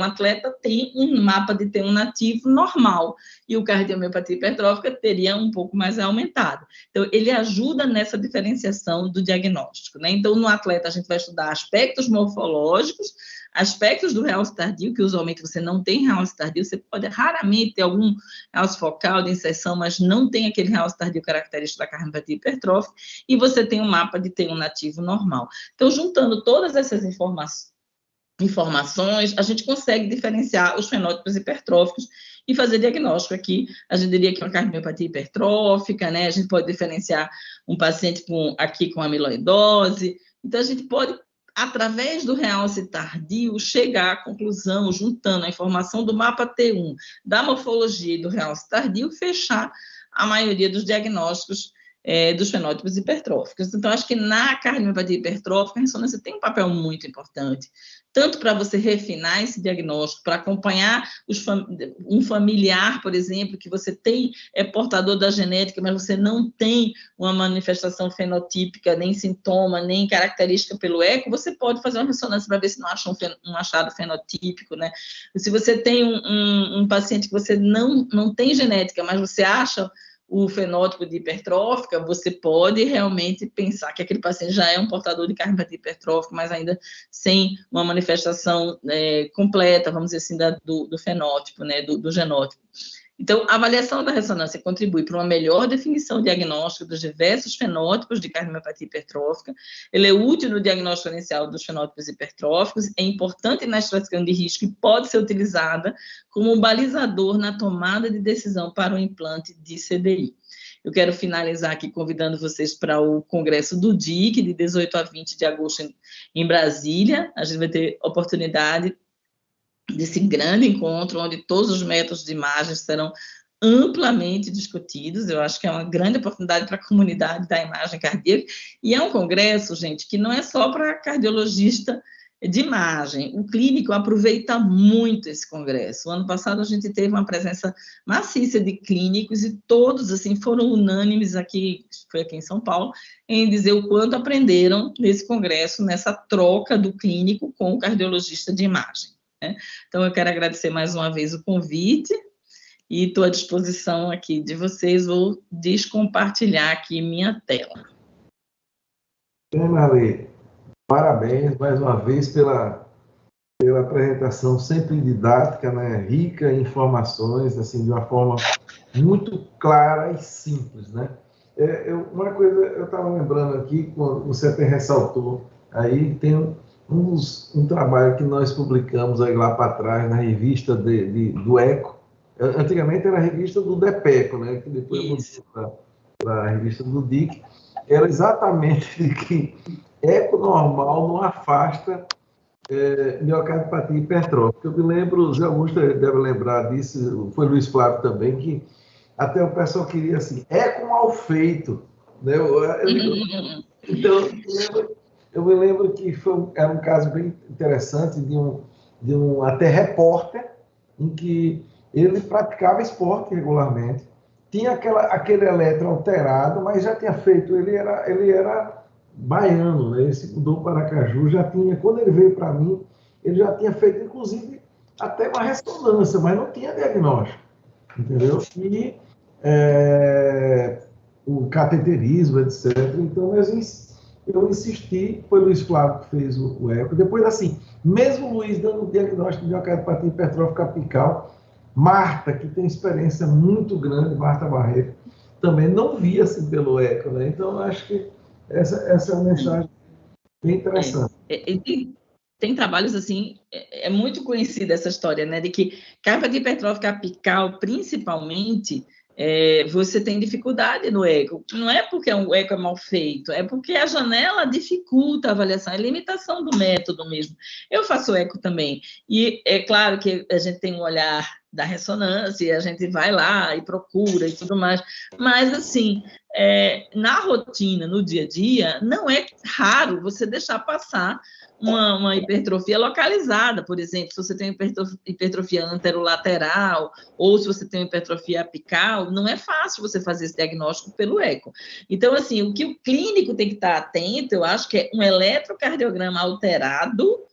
tem um mapa de T1 nativo normal, e o cardiomiopatia hipertrófica teria um pouco mais aumentado. Então, ele ajuda nessa diferenciação do diagnóstico, né? Então, no atleta, a gente vai estudar aspectos morfológicos, aspectos do realce tardio, que usualmente você não tem realce tardio, você pode raramente ter algum realce focal de inserção, mas não tem aquele realce tardio característico da cardiomiopatia hipertrófica, e você tem um mapa de T1 nativo normal. Então, juntando todas essas informações, a gente consegue diferenciar os fenótipos hipertróficos e fazer diagnóstico. Aqui, a gente diria que é uma cardiomiopatia hipertrófica, né? A gente pode diferenciar um paciente com amiloidose. Então, a gente pode, através do realce tardio, chegar à conclusão, juntando a informação do mapa T1, da morfologia e do realce tardio, fechar a maioria dos diagnósticos dos fenótipos hipertróficos. Então, acho que na cardiomiopatia hipertrófica, a ressonância tem um papel muito importante, tanto para você refinar esse diagnóstico, para acompanhar um familiar, por exemplo, que você é portador da genética, mas você não tem uma manifestação fenotípica, nem sintoma, nem característica pelo eco, você pode fazer uma ressonância para ver se não acha um achado fenotípico, né? Se você tem um paciente que você não tem genética, mas você acha o fenótipo de hipertrófica, você pode realmente pensar que aquele paciente já é um portador de cardiomiopatia hipertrófica, mas ainda sem uma manifestação completa, vamos dizer assim, do fenótipo, né, do genótipo. Então, a avaliação da ressonância contribui para uma melhor definição diagnóstica dos diversos fenótipos de cardiomiopatia hipertrófica. Ele é útil no diagnóstico inicial dos fenótipos hipertróficos, é importante na estratificação de risco e pode ser utilizada como um balizador na tomada de decisão para o implante de CDI. Eu quero finalizar aqui convidando vocês para o congresso do DIC, de 18 a 20 de agosto em Brasília. A gente vai ter oportunidade desse grande encontro, onde todos os métodos de imagem serão amplamente discutidos. Eu acho que é uma grande oportunidade para a comunidade da imagem cardíaca, e é um congresso, gente, que não é só para cardiologista de imagem. O clínico aproveita muito esse congresso. O ano passado a gente teve uma presença maciça de clínicos, e todos, assim, foram unânimes aqui, foi aqui em São Paulo, em dizer o quanto aprenderam nesse congresso, nessa troca do clínico com o cardiologista de imagem. Então, eu quero agradecer mais uma vez o convite, e estou à disposição aqui de vocês. Vou descompartilhar aqui minha tela. Bem, Marli, parabéns mais uma vez pela apresentação sempre didática, né? Rica em informações, assim, de uma forma muito clara e simples, né? Uma coisa, eu estava lembrando aqui, quando você até ressaltou, aí tem um trabalho que nós publicamos aí lá para trás, na revista do ECO. Antigamente era a revista do DEPECO, né? Que depois mudou para a revista do DIC. Era exatamente de que eco normal não afasta miocardiopatia hipertrófica. Eu me lembro, o Zé Augusto deve lembrar disso, foi Luiz Flávio também, que até o pessoal queria assim, eco mal feito. Né? Então, eu me lembro que era um caso bem interessante de um até repórter, em que ele praticava esporte regularmente, tinha aquele eletro alterado, mas já tinha feito, ele era baiano, né? Ele se mudou para Aracaju, já tinha, quando ele veio para mim, ele já tinha feito, inclusive, até uma ressonância, mas não tinha diagnóstico, entendeu? E o cateterismo, etc. Então, eu insisti, foi o Luiz Flávio que fez o eco. Depois, assim, mesmo o Luiz dando o diagnóstico de miocardiopatia hipertrófica apical, Marta, que tem experiência muito grande, Marta Barreto, também não via assim pelo eco, né? Então, eu acho que essa é uma mensagem bem interessante. Tem trabalhos assim, é muito conhecida essa história, né, de que miocardiopatia hipertrófica apical, principalmente, você tem dificuldade no eco. Não é porque o eco é mal feito, é porque a janela dificulta a avaliação, é limitação do método mesmo. Eu faço eco também, e é claro que a gente tem um olhar da ressonância, e a gente vai lá e procura e tudo mais, mas, assim, na rotina, no dia a dia, não é raro você deixar passar uma hipertrofia localizada, por exemplo, se você tem hipertrofia anterolateral ou se você tem hipertrofia apical, não é fácil você fazer esse diagnóstico pelo eco. Então, assim, o que o clínico tem que estar atento, eu acho que é um eletrocardiograma alterado,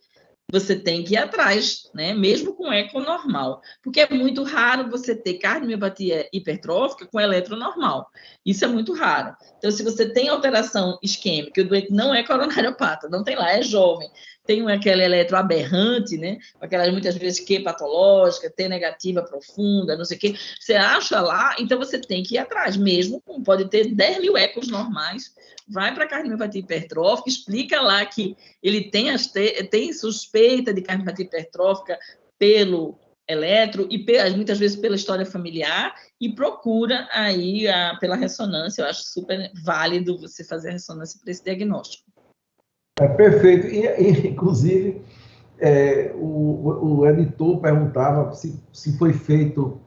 você tem que ir atrás, né? Mesmo com eco normal, porque é muito raro você ter cardiomiopatia hipertrófica com eletro normal. Isso é muito raro. Então, se você tem alteração isquêmica, o doente não é coronariopata, não tem lá, é jovem, tem aquela eletro aberrante, né? Aquelas muitas vezes Q patológica, T negativa profunda, não sei o quê, você acha lá, então você tem que ir atrás, mesmo com, pode ter 10 mil ecos normais, vai para a cardiomiopatia hipertrófica, explica lá que ele tem suspeita de cardiomiopatia hipertrófica pelo eletro e muitas vezes pela história familiar e procura aí pela ressonância. Eu acho super válido você fazer a ressonância para esse diagnóstico. Perfeito. Inclusive, o editor perguntava se foi feito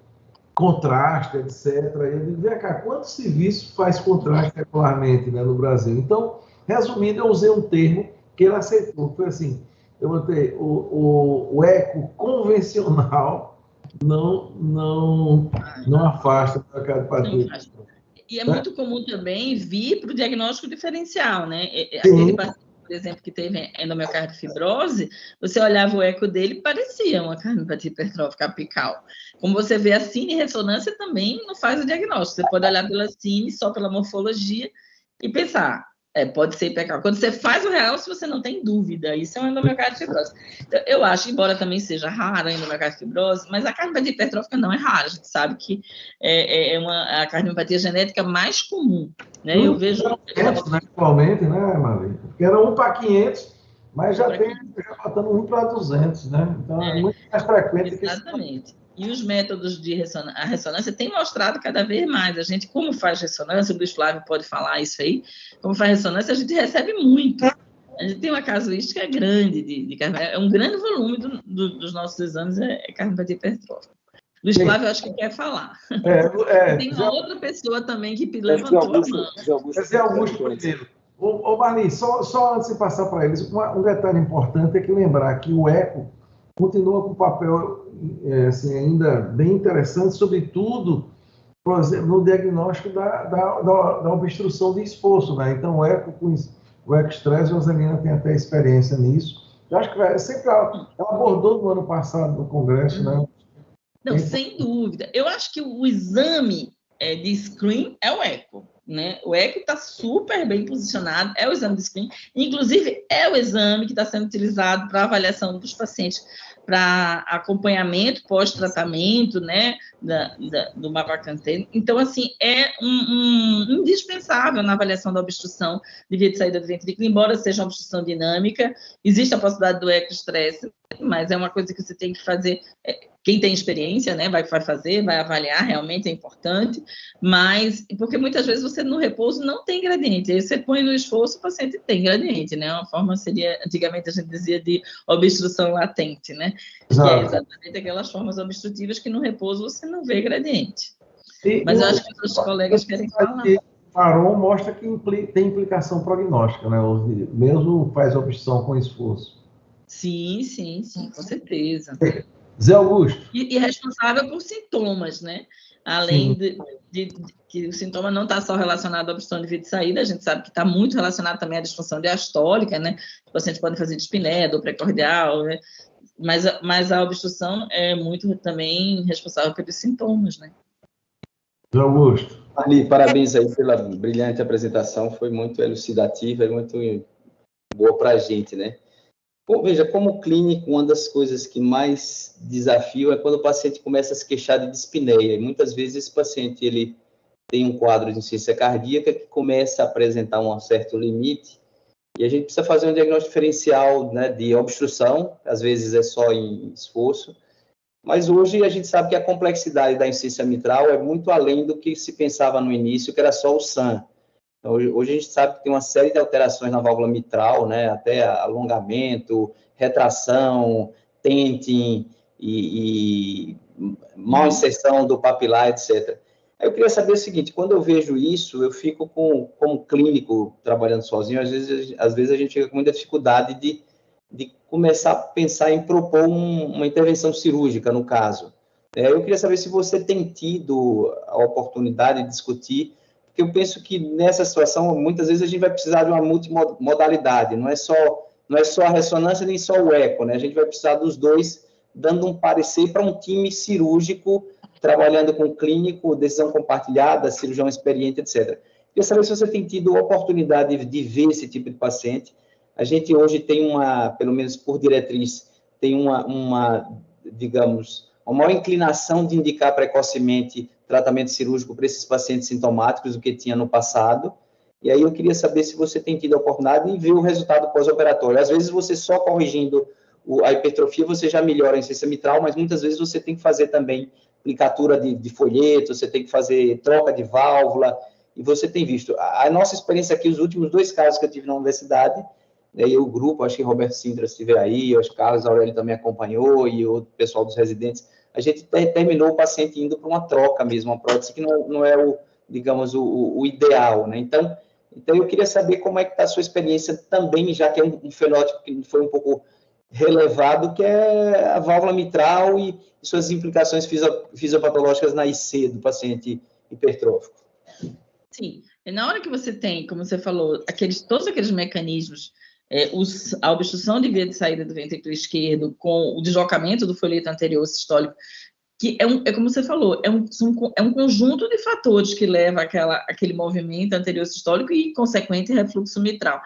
contraste, etc. Ele vem cá, quantos serviços faz contraste regularmente, né, no Brasil? Então, resumindo, eu usei um termo que ele aceitou. Foi assim, eu botei o eco convencional não afasta a cardiopatias. E é muito comum também vir para o diagnóstico diferencial, né? Aquele paciente, por exemplo, que teve endomiocardiofibrose, você olhava o eco dele, parecia uma cardiopatia hipertrófica apical. Como você vê, a cine-ressonância também não faz o diagnóstico. Você pode olhar pela cine, só pela morfologia, e pensar, pode ser hipercal. Quando você faz o real, se você não tem dúvida, isso é uma endomiocardiofibrose. Então, eu acho, embora também seja rara a endomiocardiofibrose, mas a cardiopatia hipertrófica não é rara. A gente sabe que a cardiopatia genética mais comum, né? Eu vejo... 500, né, atualmente, né, Maria? Porque era 1 para 500, mas já botando 1 para 200, né? Então, é muito mais frequente. Exatamente. E os métodos de ressonância têm mostrado cada vez mais. A gente, como faz ressonância, o Luiz Flávio pode falar isso aí, como faz ressonância, a gente recebe muito. A gente tem uma casuística grande é um grande volume dos nossos exames é cardiopatia hipertrófica. Luiz Flávio, eu acho que quer falar. Tem uma outra pessoa também que levantou a mão. Zé Augusto primeiro. Ô Marli, só antes de passar para eles, um detalhe importante é que lembrar que o eco continua com um papel assim, ainda bem interessante, sobretudo, por exemplo, no diagnóstico da obstrução de esforço, né? Então, o eco estresse, a Rosalina tem até experiência nisso. Eu acho que ela abordou no ano passado no congresso, né? Não, sem dúvida. Eu acho que o exame de screen é o eco, né? O eco está super bem posicionado, é o exame de screen, inclusive é o exame que está sendo utilizado para avaliação dos pacientes, para acompanhamento pós-tratamento, né, do mavacamten. Então, assim, é indispensável na avaliação da obstrução de via de saída do ventrículo, embora seja uma obstrução dinâmica, existe a possibilidade do eco-estresse, mas é uma coisa que você tem que fazer. Quem tem experiência, né, vai fazer, vai avaliar, realmente é importante, mas, porque muitas vezes você no repouso não tem gradiente, aí você põe no esforço, o paciente tem gradiente, né, uma forma seria, antigamente a gente dizia de obstrução latente, né, que é exatamente aquelas formas obstrutivas que no repouso você não vê gradiente. Mas eu acho que os outros colegas querem falar. Maron mostra que tem implicação prognóstica, né, mesmo faz obstrução com esforço. Sim, com certeza. Zé Augusto. E responsável por sintomas, né? Além de que o sintoma não está só relacionado à obstrução de via de saída, a gente sabe que está muito relacionado também à disfunção diastólica, né? Os pacientes podem fazer dispneia, dor precordial, né? Mas a obstrução é muito também responsável pelos sintomas, né? Zé Augusto. Ali, parabéns aí pela brilhante apresentação, foi muito elucidativa e muito boa para a gente, né? Bom, veja, como clínico, uma das coisas que mais desafio é quando o paciente começa a se queixar de dispneia. E muitas vezes esse paciente ele tem um quadro de insuficiência cardíaca que começa a apresentar um certo limite e a gente precisa fazer um diagnóstico diferencial, né, de obstrução, às vezes é só em esforço, mas hoje a gente sabe que a complexidade da insuficiência mitral é muito além do que se pensava no início, que era só o SAM. Então, hoje a gente sabe que tem uma série de alterações na válvula mitral, né, até alongamento, retração, tenting e mal inserção do papilar, etc. Aí eu queria saber o seguinte, quando eu vejo isso, eu fico como clínico, trabalhando sozinho, às vezes a gente fica com muita dificuldade de começar a pensar em propor uma intervenção cirúrgica, no caso. Eu queria saber se você tem tido a oportunidade de discutir, porque eu penso que nessa situação, muitas vezes a gente vai precisar de uma multimodalidade, não é só a ressonância nem só o eco, né? A gente vai precisar dos dois, dando um parecer para um time cirúrgico, trabalhando com clínico, decisão compartilhada, cirurgião experiente, etc. Queria saber se você tem tido a oportunidade de ver esse tipo de paciente. A gente hoje tem pelo menos por diretriz, tem digamos, uma maior inclinação de indicar precocemente tratamento cirúrgico para esses pacientes sintomáticos do que tinha no passado. E aí eu queria saber se você tem tido a oportunidade de ver o resultado pós-operatório. Às vezes você só corrigindo a hipertrofia, você já melhora a insuficiência mitral, mas muitas vezes você tem que fazer também aplicatura de folheto, você tem que fazer troca de válvula, e você tem visto. A nossa experiência aqui, os últimos 2 casos que eu tive na universidade, e o grupo, acho que Roberto Sintra estiver aí, acho que Carlos Aurélio também acompanhou, e o pessoal dos residentes, a gente terminou o paciente indo para uma troca mesmo, uma prótese que não é digamos, o ideal, né? Então eu queria saber como é que está a sua experiência também, já que é um fenótipo que foi um pouco relevado, que é a válvula mitral e suas implicações fisiopatológicas na IC do paciente hipertrófico. Sim, na hora que você tem, como você falou, todos aqueles mecanismos, a obstrução de via de saída do ventrículo esquerdo com o deslocamento do folheto anterior sistólico, que como você falou, é um conjunto de fatores que leva aquele movimento anterior sistólico e consequente refluxo mitral.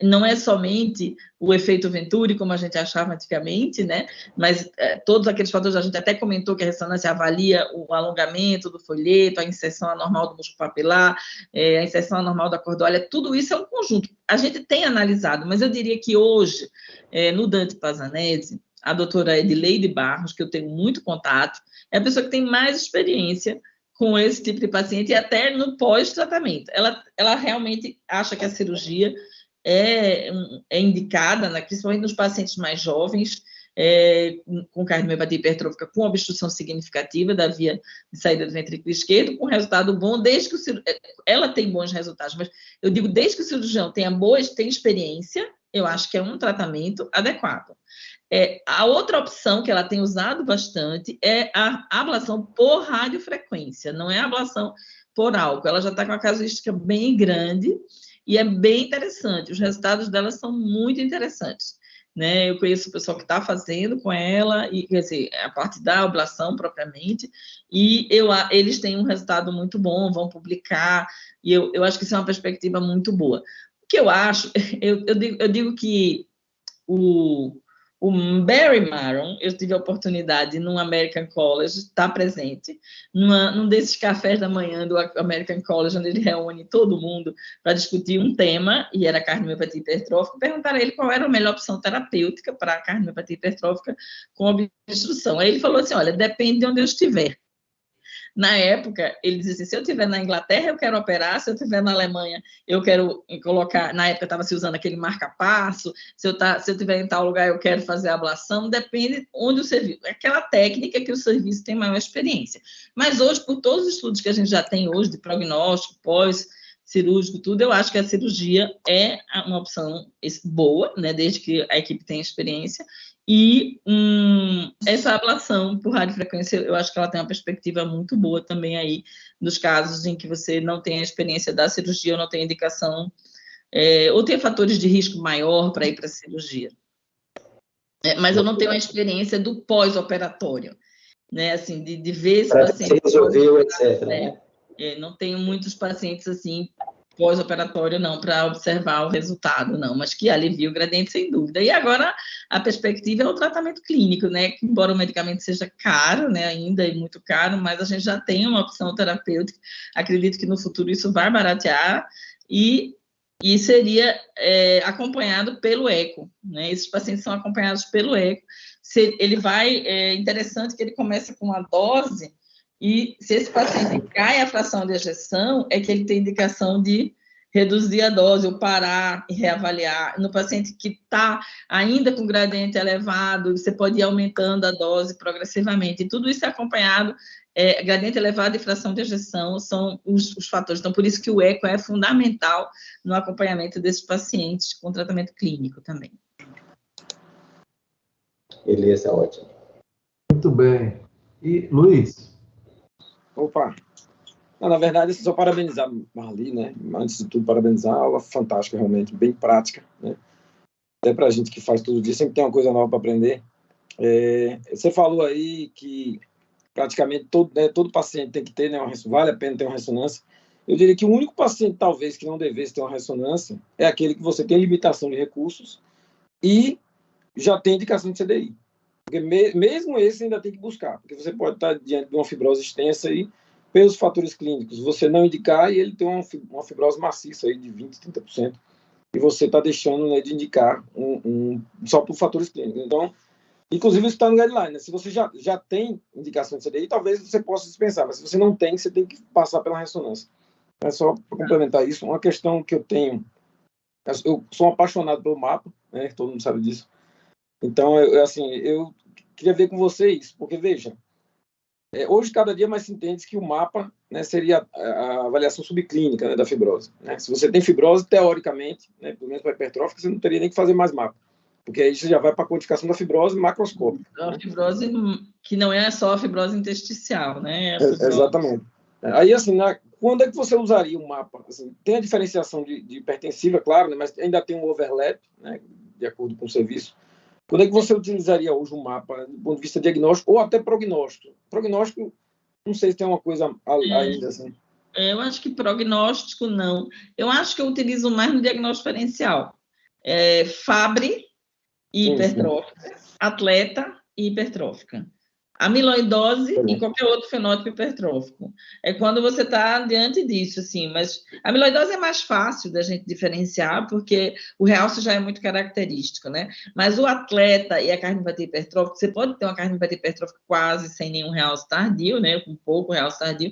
Não é somente o efeito Venturi, como a gente achava antigamente, né? Mas todos aqueles fatores, a gente até comentou que a ressonância avalia o alongamento do folheto, a inserção anormal do músculo papilar, a inserção anormal da cordólia, tudo isso é um conjunto. A gente tem analisado, mas eu diria que hoje, no Dante Pazanese, a doutora Edileide Barros, que eu tenho muito contato, é a pessoa que tem mais experiência com esse tipo de paciente e até no pós-tratamento. Ela realmente acha que a cirurgia é indicada, né, principalmente nos pacientes mais jovens, com cardiomiopatia hipertrófica com obstrução significativa da via de saída do ventrículo esquerdo, com resultado bom, desde que ela tem bons resultados, mas eu digo, desde que o cirurgião tem experiência, eu acho que é um tratamento adequado. A outra opção que ela tem usado bastante é a ablação por radiofrequência, não é a ablação por álcool. Ela já está com uma casuística bem grande e é bem interessante. Os resultados dela são muito interessantes. né? Eu conheço o pessoal que está fazendo com ela, e, quer dizer, a parte da ablação propriamente, e eles têm um resultado muito bom, vão publicar, e eu acho que isso é uma perspectiva muito boa. O que eu acho, eu digo que o Barry Maron, eu tive a oportunidade, num American College, estar presente, num desses cafés da manhã do American College, onde ele reúne todo mundo para discutir um tema, e era cardiomiopatia hipertrófica, perguntaram a ele qual era a melhor opção terapêutica para a cardiomiopatia hipertrófica com obstrução. Aí ele falou assim, olha, depende de onde eu estiver. Na época, ele dizia assim, se eu estiver na Inglaterra, eu quero operar, se eu estiver na Alemanha, eu quero colocar, na época estava se usando aquele marca-passo, se eu estiver em tal lugar, eu quero fazer a ablação, depende onde o serviço, aquela técnica que o serviço tem maior experiência. Mas hoje, por todos os estudos que a gente já tem hoje, de prognóstico, pós-cirúrgico, tudo, eu acho que a cirurgia é uma opção boa, né, desde que a equipe tenha experiência, e essa ablação por radiofrequência, eu acho que ela tem uma perspectiva muito boa também aí, nos casos em que você não tem a experiência da cirurgia ou não tem indicação, ou tem fatores de risco maior para ir para a cirurgia. Mas eu não tenho a experiência do pós-operatório, né, assim, de ver esse paciente... Resolveu, etc., né? Não tenho muitos pacientes, assim, pós-operatório, não, para observar o resultado, não, mas que alivia o gradiente, sem dúvida. E agora, a perspectiva é o tratamento clínico, né, que embora o medicamento seja caro, né, ainda é muito caro, mas a gente já tem uma opção terapêutica, acredito que no futuro isso vai baratear, e seria acompanhado pelo eco, né, esses pacientes são acompanhados pelo eco, é interessante que ele comece com uma dose, e se esse paciente cai a fração de ejeção, é que ele tem indicação de reduzir a dose, ou parar e reavaliar. No paciente que está ainda com gradiente elevado, você pode ir aumentando a dose progressivamente. E tudo isso é acompanhado, gradiente elevado e fração de ejeção são os fatores. Então, por isso que o eco é fundamental no acompanhamento desses pacientes com tratamento clínico também. Beleza, ótimo. Muito bem. E, Luiz? Opa! Não, na verdade, só parabenizar a Marli, né? Antes de tudo, parabenizar a aula fantástica, realmente, bem prática, né? Até para a gente que faz todo dia, sempre tem uma coisa nova para aprender. Você falou aí que praticamente todo paciente tem que ter, né, vale a pena ter uma ressonância. Eu diria que o único paciente, talvez, que não devesse ter uma ressonância é aquele que você tem limitação de recursos e já tem indicação de CDI. Porque mesmo esse ainda tem que buscar, porque você pode estar diante de uma fibrose extensa aí, pelos fatores clínicos, você não indicar e ele tem uma fibrose maciça aí de 20%, 30%, e você está deixando, né, de indicar só por fatores clínicos. Então, inclusive isso está no guideline, né? Se você já tem indicação de CDI, talvez você possa dispensar, mas se você não tem, você tem que passar pela ressonância. É só para complementar isso, uma questão que eu tenho, eu sou um apaixonado pelo mapa, né? Todo mundo sabe disso. Então, eu queria ver com vocês, porque, veja, hoje, cada dia mais se entende que o mapa, né, seria a avaliação subclínica, né, da fibrose. Né? Se você tem fibrose, teoricamente, né, pelo menos para hipertrófica, você não teria nem que fazer mais mapa, porque aí você já vai para a quantificação da fibrose macroscópica. A fibrose que não é só a fibrose intersticial, né? Exatamente. Aí, assim, quando é que você usaria o mapa? Assim, tem a diferenciação de hipertensiva, claro, né, mas ainda tem um overlap, né, de acordo com o serviço. Quando é que você utilizaria hoje um mapa, do ponto de vista diagnóstico ou até prognóstico? Prognóstico, não sei se tem uma coisa ainda assim. Eu acho que prognóstico não. Eu acho que eu utilizo mais no diagnóstico diferencial. Fabry e hipertrófica, atleta e hipertrófica. Amiloidose e qualquer outro fenótipo hipertrófico. É quando você está diante disso, assim, mas a amiloidose é mais fácil da gente diferenciar, porque o realce já é muito característico, né? Mas o atleta e a cardiomiopatia hipertrófica, você pode ter uma cardiomiopatia hipertrófica quase sem nenhum realce tardio, né? Com pouco realce tardio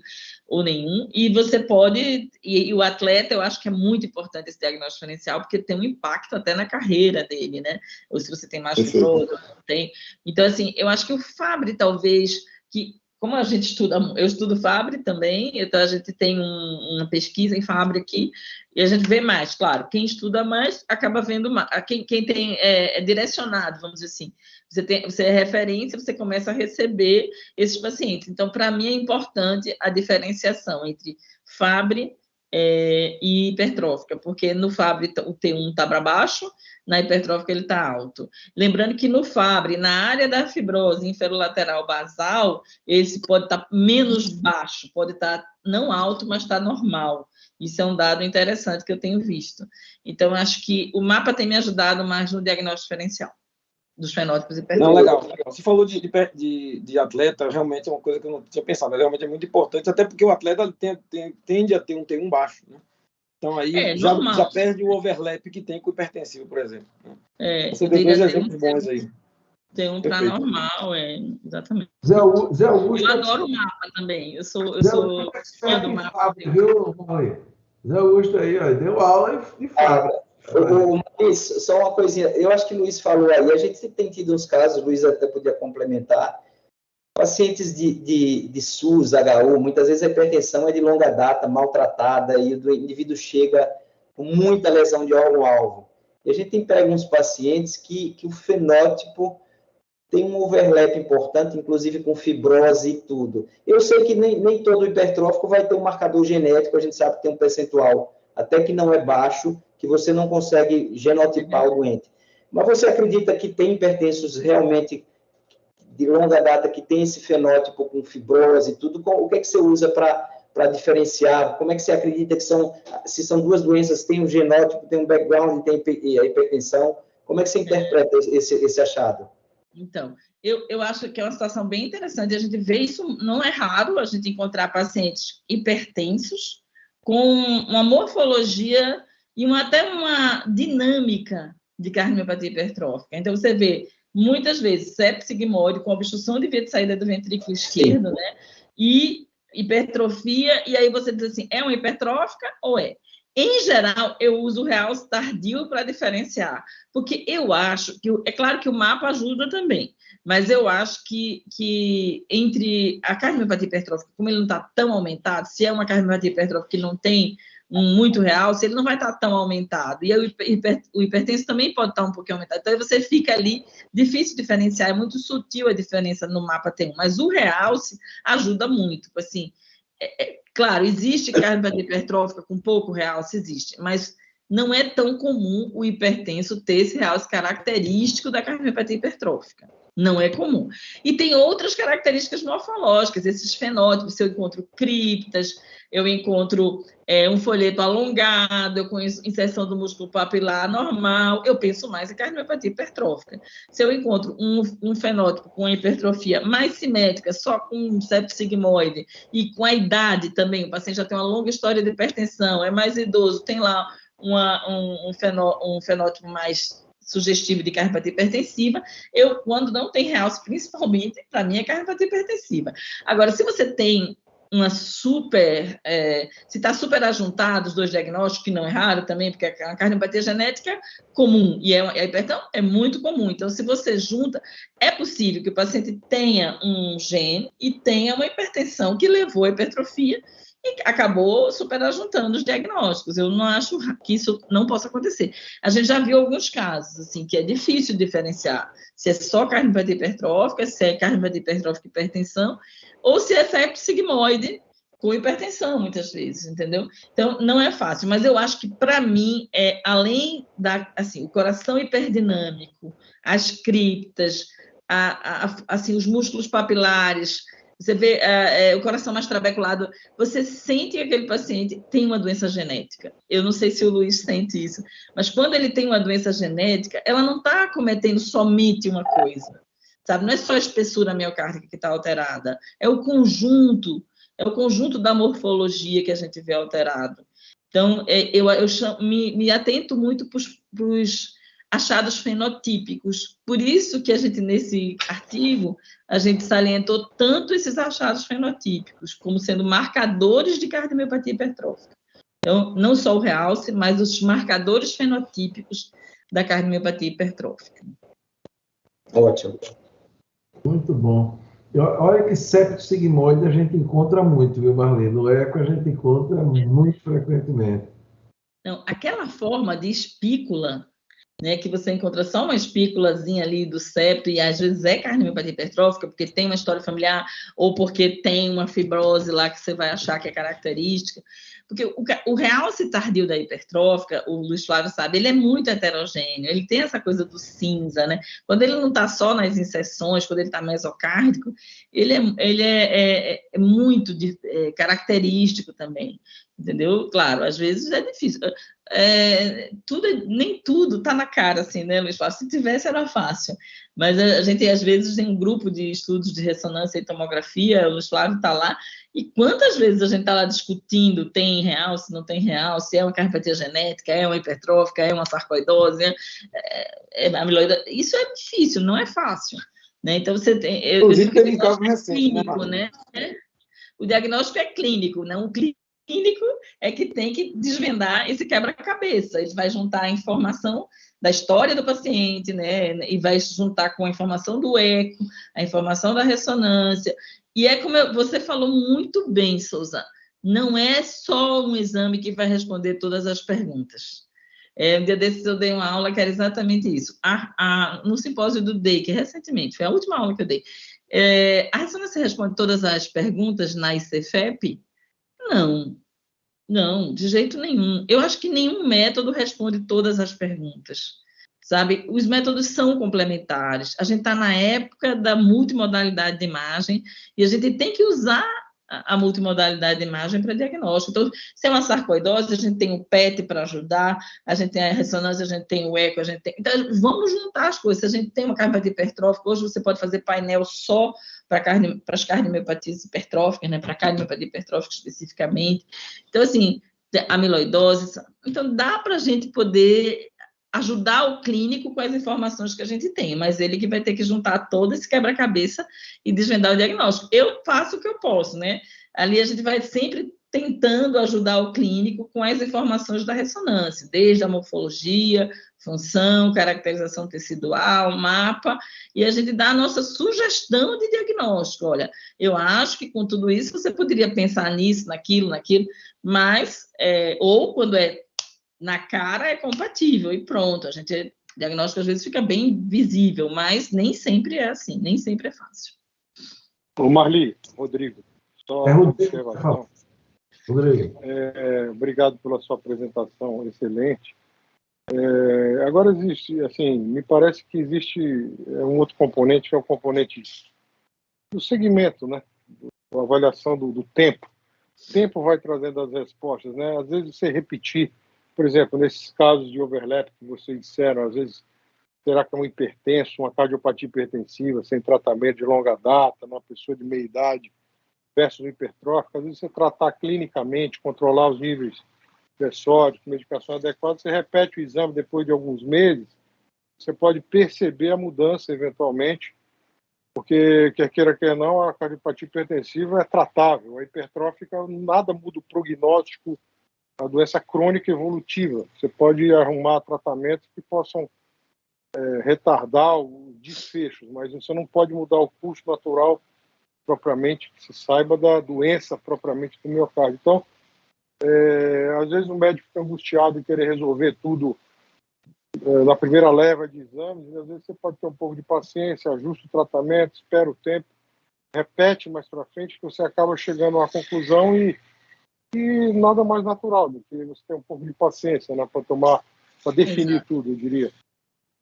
ou nenhum, e você pode, e o atleta, eu acho que é muito importante esse diagnóstico diferencial, porque tem um impacto até na carreira dele, né? Ou se você tem mais fibrose, ou não tem. Então, assim, eu acho que o Fabry, talvez, que, como a gente estuda, eu estudo Fabry também, então a gente tem uma pesquisa em Fabry aqui, e a gente vê mais, claro, quem estuda mais acaba vendo mais, quem tem, é direcionado, vamos dizer assim, você é referência, você começa a receber esses pacientes. Então, para mim, é importante a diferenciação entre Fabry e hipertrófica, porque no Fabry o T1 está para baixo, na hipertrófica ele está alto. Lembrando que no Fabry, na área da fibrose inferolateral basal, esse pode estar menos baixo, pode estar não alto, mas está normal. Isso é um dado interessante que eu tenho visto. Então, acho que o mapa tem me ajudado mais no diagnóstico diferencial dos fenótipos hipertróficos. Não, legal, legal. Você falou de atleta, realmente é uma coisa que eu não tinha pensado. Realmente é muito importante, até porque o atleta tende a ter um T1 baixo, né? Então, aí já perde o overlap que tem com o hipertensivo, por exemplo. Você deu dois exemplos bons aí. Tem um para normal, exatamente. Zé Augusto, eu adoro o mapa também. Eu sou fã do mapa. Viu, Zé Augusto aí, ó, deu aula de Fabry. Luiz, só uma coisinha. Eu acho que o Luiz falou aí. A gente tem tido uns casos, o Luiz até podia complementar. Pacientes de SUS, HU, muitas vezes a hipertensão é de longa data, maltratada, e o indivíduo chega com muita lesão de órgão-alvo. E a gente tem pego uns pacientes que o fenótipo tem um overlap importante, inclusive com fibrose e tudo. Eu sei que nem todo hipertrófico vai ter um marcador genético, a gente sabe que tem um percentual, até que não é baixo, que você não consegue genotipar o doente. Mas você acredita que tem hipertensos realmente de longa data que tem esse fenótipo com fibrose e tudo? O que é que você usa para diferenciar? Como é que você acredita que se são duas doenças, tem um genótipo, tem um background e tem a hipertensão? Como é que você interpreta esse achado? Então, eu acho que é uma situação bem interessante. A gente vê isso, não é raro a gente encontrar pacientes hipertensos com uma morfologia e até uma dinâmica de cardiomiopatia hipertrófica. Então, você vê, muitas vezes, sepse sigmoide com obstrução de via de saída do ventrículo esquerdo, né? E hipertrofia, e aí você diz assim, é uma hipertrófica ou é? Em geral, eu uso o realce tardio para diferenciar, porque eu acho que, é claro que o mapa ajuda também, mas eu acho que entre a cardiomiopatia hipertrófica, como ele não está tão aumentado, se é uma cardiomiopatia hipertrófica que não tem muito realce, ele não vai estar tão aumentado, e o hipertenso também pode estar um pouquinho aumentado, então você fica ali, difícil diferenciar, é muito sutil a diferença no mapa T1, mas o realce ajuda muito, assim, claro, existe cardiomiopatia hipertrófica com pouco realce, existe, mas não é tão comum o hipertenso ter esse realce característico da cardiomiopatia hipertrófica. Não é comum. E tem outras características morfológicas, esses fenótipos, se eu encontro criptas, eu encontro um folheto alongado, eu conheço inserção do músculo papilar normal, eu penso mais em cardiomiopatia hipertrófica. Se eu encontro um fenótipo com uma hipertrofia mais simétrica, só com um septo sigmoide, e com a idade também, o paciente já tem uma longa história de hipertensão, é mais idoso, tem lá um fenótipo mais sugestivo de cardiomiopatia hipertensiva, quando não tem realce, principalmente, para mim é cardiomiopatia hipertensiva. Agora, se você tem se está super ajuntado os dois diagnósticos, que não é raro também, porque a cardiomiopatia genética é comum, e a hipertensão é muito comum, então se você junta, é possível que o paciente tenha um gene e tenha uma hipertensão que levou à hipertrofia, e acabou superajuntando os diagnósticos. Eu não acho que isso não possa acontecer. A gente já viu alguns casos, assim, que é difícil diferenciar se é só cardiomiopatia hipertrófica, se é cardiomiopatia hipertrófica e hipertensão, ou se é septo sigmoide com hipertensão, muitas vezes, entendeu? Então, não é fácil, mas eu acho que, para mim, além o coração hiperdinâmico, as criptas, os músculos papilares, você vê o coração mais trabeculado, você sente que aquele paciente tem uma doença genética. Eu não sei se o Luiz sente isso, mas quando ele tem uma doença genética, ela não está cometendo somente uma coisa, sabe? Não é só a espessura miocárdica que está alterada, é o conjunto da morfologia que a gente vê alterado. Então, eu me atento muito para os achados fenotípicos. Por isso que a gente, nesse artigo, a gente salientou tanto esses achados fenotípicos, como sendo marcadores de cardiomiopatia hipertrófica. Então, não só o realce, mas os marcadores fenotípicos da cardiomiopatia hipertrófica. Ótimo. Muito bom. Olha que septo sigmoide a gente encontra muito, viu, Marli? No eco a gente encontra muito frequentemente. Então, aquela forma de espícula né, que você encontra só uma espículazinha ali do septo, e às vezes é cardiomiopatia hipertrófica, porque tem uma história familiar, ou porque tem uma fibrose lá que você vai achar que é característica. Porque o realce tardio da hipertrófica, o Luiz Flávio sabe, ele é muito heterogêneo, ele tem essa coisa do cinza, né? Quando ele não está só nas inserções, quando ele está mesocárdico, ele é muito característico também, entendeu? Claro, às vezes é difícil. Nem tudo está na cara, assim, né, Luiz Flávio? Se tivesse, era fácil. Mas a gente, às vezes, tem um grupo de estudos de ressonância e tomografia, o Luiz Flávio está lá, e quantas vezes a gente está lá discutindo, tem real, se não tem real, se é uma cardiopatia genética, é uma hipertrófica, é uma sarcoidose, é amiloide. Isso é difícil, não é fácil. Né? Então, você tem... Inclusive, teve um caso recente, clínico, né? O diagnóstico é clínico, não o clínico é que tem que desvendar esse quebra-cabeça. Ele vai juntar a informação da história do paciente, né? E vai juntar com a informação do eco, a informação da ressonância. E é como você falou muito bem, Souza, não é só um exame que vai responder todas as perguntas. Um dia desses eu dei uma aula que era exatamente isso. No simpósio do DEIC, recentemente, foi a última aula que eu dei. A ressonância responde todas as perguntas na ICFEP? Não, de jeito nenhum. Eu acho que nenhum método responde todas as perguntas, sabe? Os métodos são complementares. A gente está na época da multimodalidade de imagem e a gente tem que usar a multimodalidade de imagem para diagnóstico. Então, se é uma sarcoidose, a gente tem o PET para ajudar, a gente tem a ressonância, a gente tem o eco, a gente tem... Então, vamos juntar as coisas. Se a gente tem uma cardiopatia hipertrófica, hoje você pode fazer painel só para as cardiomiopatias hipertróficas, né? Para a cardiomiopatia hipertrófica especificamente. Então, assim, amiloidose. Então, dá para a gente poder ajudar o clínico com as informações que a gente tem, mas ele que vai ter que juntar todo esse quebra-cabeça e desvendar o diagnóstico. Eu faço o que eu posso, né? Ali a gente vai sempre tentando ajudar o clínico com as informações da ressonância, desde a morfologia, função, caracterização tecidual, mapa, e a gente dá a nossa sugestão de diagnóstico. Olha, eu acho que com tudo isso você poderia pensar nisso, naquilo, mas, ou quando é na cara, é compatível, e pronto, o diagnóstico às vezes fica bem visível, mas nem sempre é assim, nem sempre é fácil. Ô Marli, Rodrigo, só uma observação. Rodrigo. Obrigado pela sua apresentação excelente. Agora existe, assim, me parece que existe um outro componente, que é o componente do segmento, né? A avaliação do tempo. O tempo vai trazendo as respostas, né? Às vezes você repetir, por exemplo, nesses casos de overlap que vocês disseram, às vezes, será que é um hipertenso, uma cardiopatia hipertensiva, sem tratamento de longa data, numa pessoa de meia idade, versus hipertrófica, às vezes você tratar clinicamente, controlar os níveis pressóricos, medicação adequada, você repete o exame depois de alguns meses, você pode perceber a mudança eventualmente, porque, quer queira, quer não, a cardiopatia hipertensiva é tratável, a hipertrófica nada muda o prognóstico, a doença crônica evolutiva. Você pode arrumar tratamentos que possam retardar os desfechos, mas você não pode mudar o curso natural propriamente, que se saiba da doença propriamente do miocárdio. Então, às vezes o médico fica angustiado em querer resolver tudo na primeira leva de exames, e às vezes você pode ter um pouco de paciência, ajusta o tratamento, espera o tempo, repete mais para frente, que você acaba chegando a uma conclusão e nada mais natural do que você ter um pouco de paciência, né, para definir tudo, eu diria.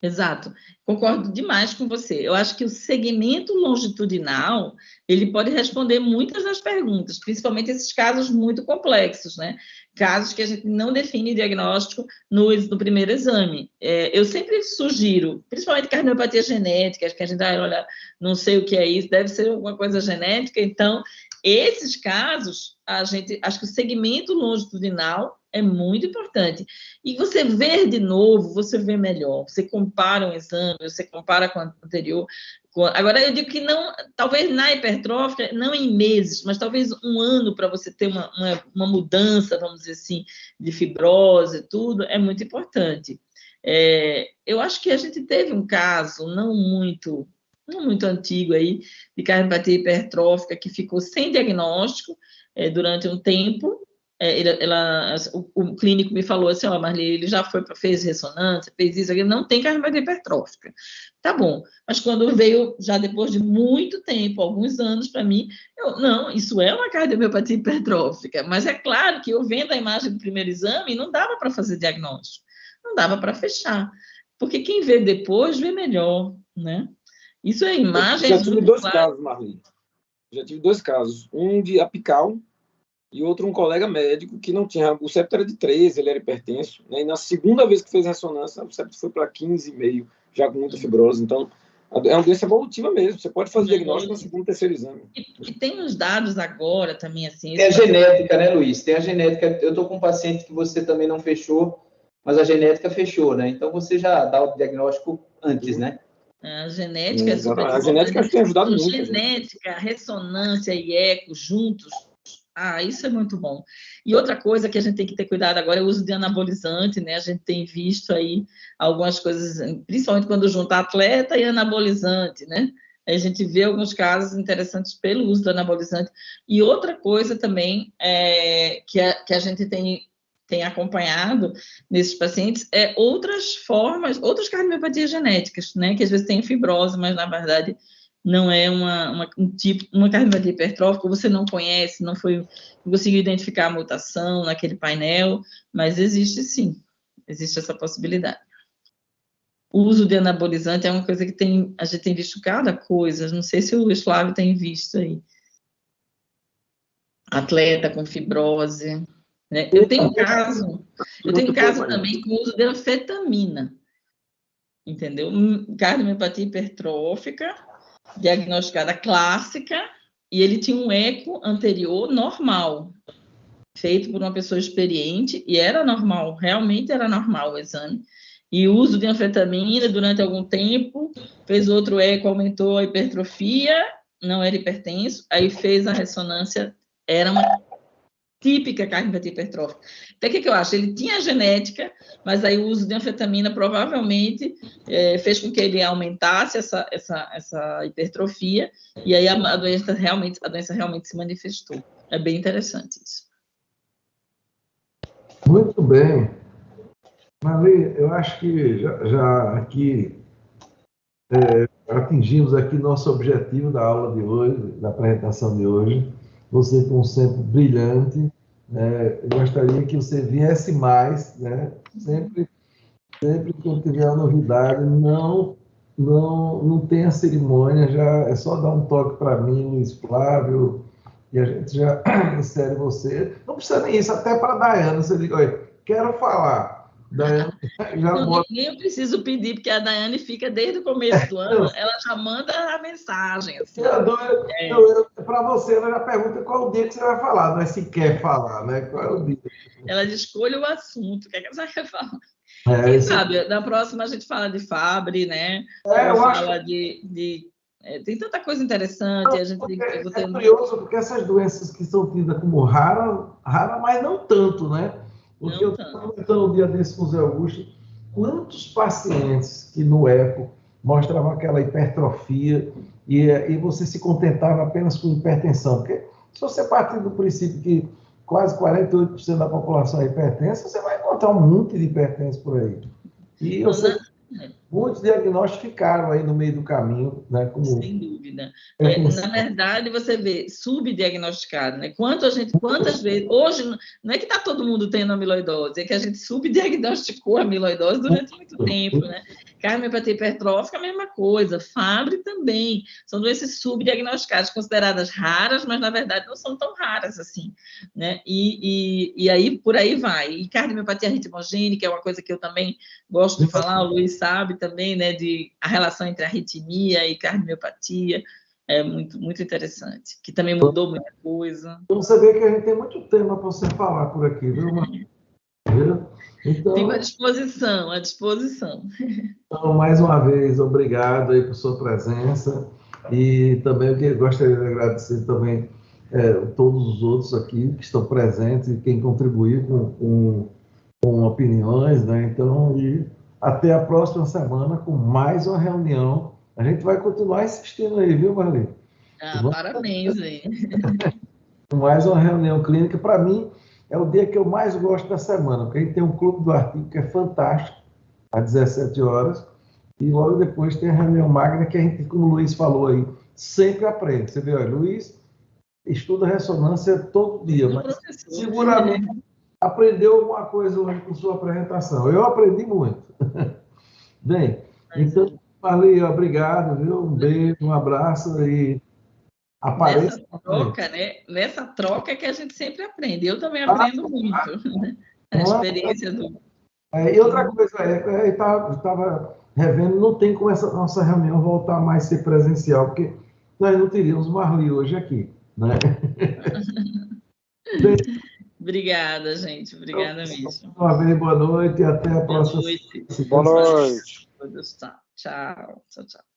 Exato, concordo demais com você. Eu acho que o segmento longitudinal, ele pode responder muitas das perguntas, principalmente esses casos muito complexos, né? Casos que a gente não define diagnóstico no primeiro exame. Eu sempre sugiro, principalmente cardiopatia genética, que a gente vai olhar, não sei o que é isso, deve ser alguma coisa genética, então, esses casos, acho que o segmento longitudinal é muito importante. E você ver de novo, você vê melhor. Você compara um exame, você compara com o anterior. Agora, eu digo que não, talvez na hipertrófica, não em meses, mas talvez um ano para você ter uma mudança, vamos dizer assim, de fibrose, tudo, é muito importante. Eu acho que a gente teve um caso não muito antigo aí, de cardiopatia hipertrófica, que ficou sem diagnóstico durante um tempo, o clínico me falou assim, Marli, ele já fez ressonância, fez isso, ele não tem cardiopatia hipertrófica. Tá bom, mas quando veio, já depois de muito tempo, alguns anos para mim, não, isso é uma cardiomiopatia hipertrófica, mas é claro que eu vendo a imagem do primeiro exame, não dava para fazer diagnóstico, não dava para fechar, porque quem vê depois, vê melhor, né? Isso é imagem... Já tive dois casos, Marli. Já tive dois casos, um de apical, e outro um colega médico que não tinha, o septo era de 13, ele era hipertenso, né? E na segunda vez que fez ressonância, o septo foi para 15,5, já com muita fibrose. Então, é uma doença evolutiva mesmo, você pode fazer diagnóstico no segundo, terceiro exame. E tem os dados agora também, assim... Tem a genética, né, Luiz? Tem a genética. Eu estou com um paciente que você também não fechou, mas a genética fechou, né? Então, você já dá o diagnóstico antes, né? A genética é super... A genética acho que tem ajudado muito. Genética, ressonância e eco juntos... isso é muito bom. E outra coisa que a gente tem que ter cuidado agora é o uso de anabolizante, né? A gente tem visto aí algumas coisas, principalmente quando junta atleta e anabolizante, né? A gente vê alguns casos interessantes pelo uso do anabolizante. E outra coisa também que a gente tem acompanhado nesses pacientes é outras formas, outras cardiopatias genéticas, né? Que às vezes tem fibrose, mas na verdade não é uma cardiopatia hipertrófica, você não conhece, não conseguiu identificar a mutação naquele painel, mas existe sim, existe essa possibilidade. O uso de anabolizante é uma coisa que a gente tem visto cada coisa, não sei se o Luiz Flávio tem visto aí. Atleta com fibrose, né? Eu tenho um caso também com o uso de anfetamina, entendeu? Cardiomiopatia hipertrófica, diagnosticada clássica, e ele tinha um eco anterior normal, feito por uma pessoa experiente, e era normal, realmente era normal o exame, e o uso de anfetamina durante algum tempo, fez outro eco, aumentou a hipertrofia, não era hipertenso, aí fez a ressonância, era uma típica cardiopatia hipertrófica. Então, o que eu acho? Ele tinha genética, mas aí o uso de anfetamina provavelmente fez com que ele aumentasse essa hipertrofia, e aí a doença realmente se manifestou. É bem interessante isso. Muito bem. Marli, eu acho que já aqui atingimos aqui nosso objetivo da aula de hoje, da apresentação de hoje. Você, como sempre, brilhante. Eu gostaria que você viesse mais, né? Sempre que tiver uma novidade, não tenha cerimônia, já é só dar um toque para mim, Luiz Flávio, e a gente já insere você. Não precisa nem isso, até para a Daiane, você diga, olha, quero falar. Daiane já nem eu preciso pedir, porque a Daiane fica desde o começo do ano, ela já manda a mensagem. Assim. Para você, ela já pergunta qual o dia que você vai falar, não é se quer falar, né? Qual é o dia? Ela escolhe o assunto, o que você quer falar. Quem sabe, na próxima a gente fala de Fabry, né? Fala de tem tanta coisa interessante. A gente é curioso, porque essas doenças que são tidas como rara, mas não tanto, né? Porque eu estava comentando um dia desse com o Zé Augusto, quantos pacientes que no eco mostravam aquela hipertrofia e você se contentava apenas com hipertensão? Porque se você partir do princípio que quase 48% da população é hipertensa, você vai encontrar um monte de hipertensos por aí. E eu sei que muitos diagnósticos ficaram aí no meio do caminho, né? Sem dúvida. Na verdade, você vê subdiagnosticado, né? Quantas vezes, hoje, não é que está todo mundo tendo amiloidose, é que a gente subdiagnosticou a amiloidose durante muito tempo, né? Cardiomiopatia hipertrófica, a mesma coisa. Fabry também. São doenças subdiagnosticadas, consideradas raras, mas, na verdade, não são tão raras assim, né? E aí, por aí vai. E cardiomiopatia ritmogênica é uma coisa que eu também gosto de falar, o Luiz sabe também, né? De a relação entre arritmia e cardiomiopatia. É muito, muito interessante. Que também mudou muita coisa. Então, você vê que a gente tem muito tema para você falar por aqui, viu, Marcos? Então, fico à disposição, à disposição. Então, mais uma vez, obrigado aí por sua presença. E também eu gostaria de agradecer também todos os outros aqui que estão presentes e quem contribuiu com opiniões, né? Então, e até a próxima semana com mais uma reunião. A gente vai continuar insistindo aí, viu, Marli? Parabéns aí. Mais uma reunião clínica. Para mim, é o dia que eu mais gosto da semana, porque a gente tem um clube do artigo que é fantástico, às 17 horas, e logo depois tem a reunião magna que a gente, como o Luiz falou aí, sempre aprende. Você vê, olha, Luiz estuda ressonância todo dia, mas seguramente aprendeu alguma coisa hoje com sua apresentação. Eu aprendi muito. Bem, então, Marli, obrigado, viu? Um beijo, um abraço e apareça. Nessa troca, né? Nessa troca que a gente sempre aprende. Eu também aprendo muito. A experiência do... E outra coisa, eu estava revendo, não tem como essa nossa reunião voltar mais a ser presencial, porque nós não teríamos Marli hoje aqui, né? Obrigada, gente. Obrigada mesmo. Uma vez, boa noite e até a próxima. Boa noite. Tchau, tchau, tchau.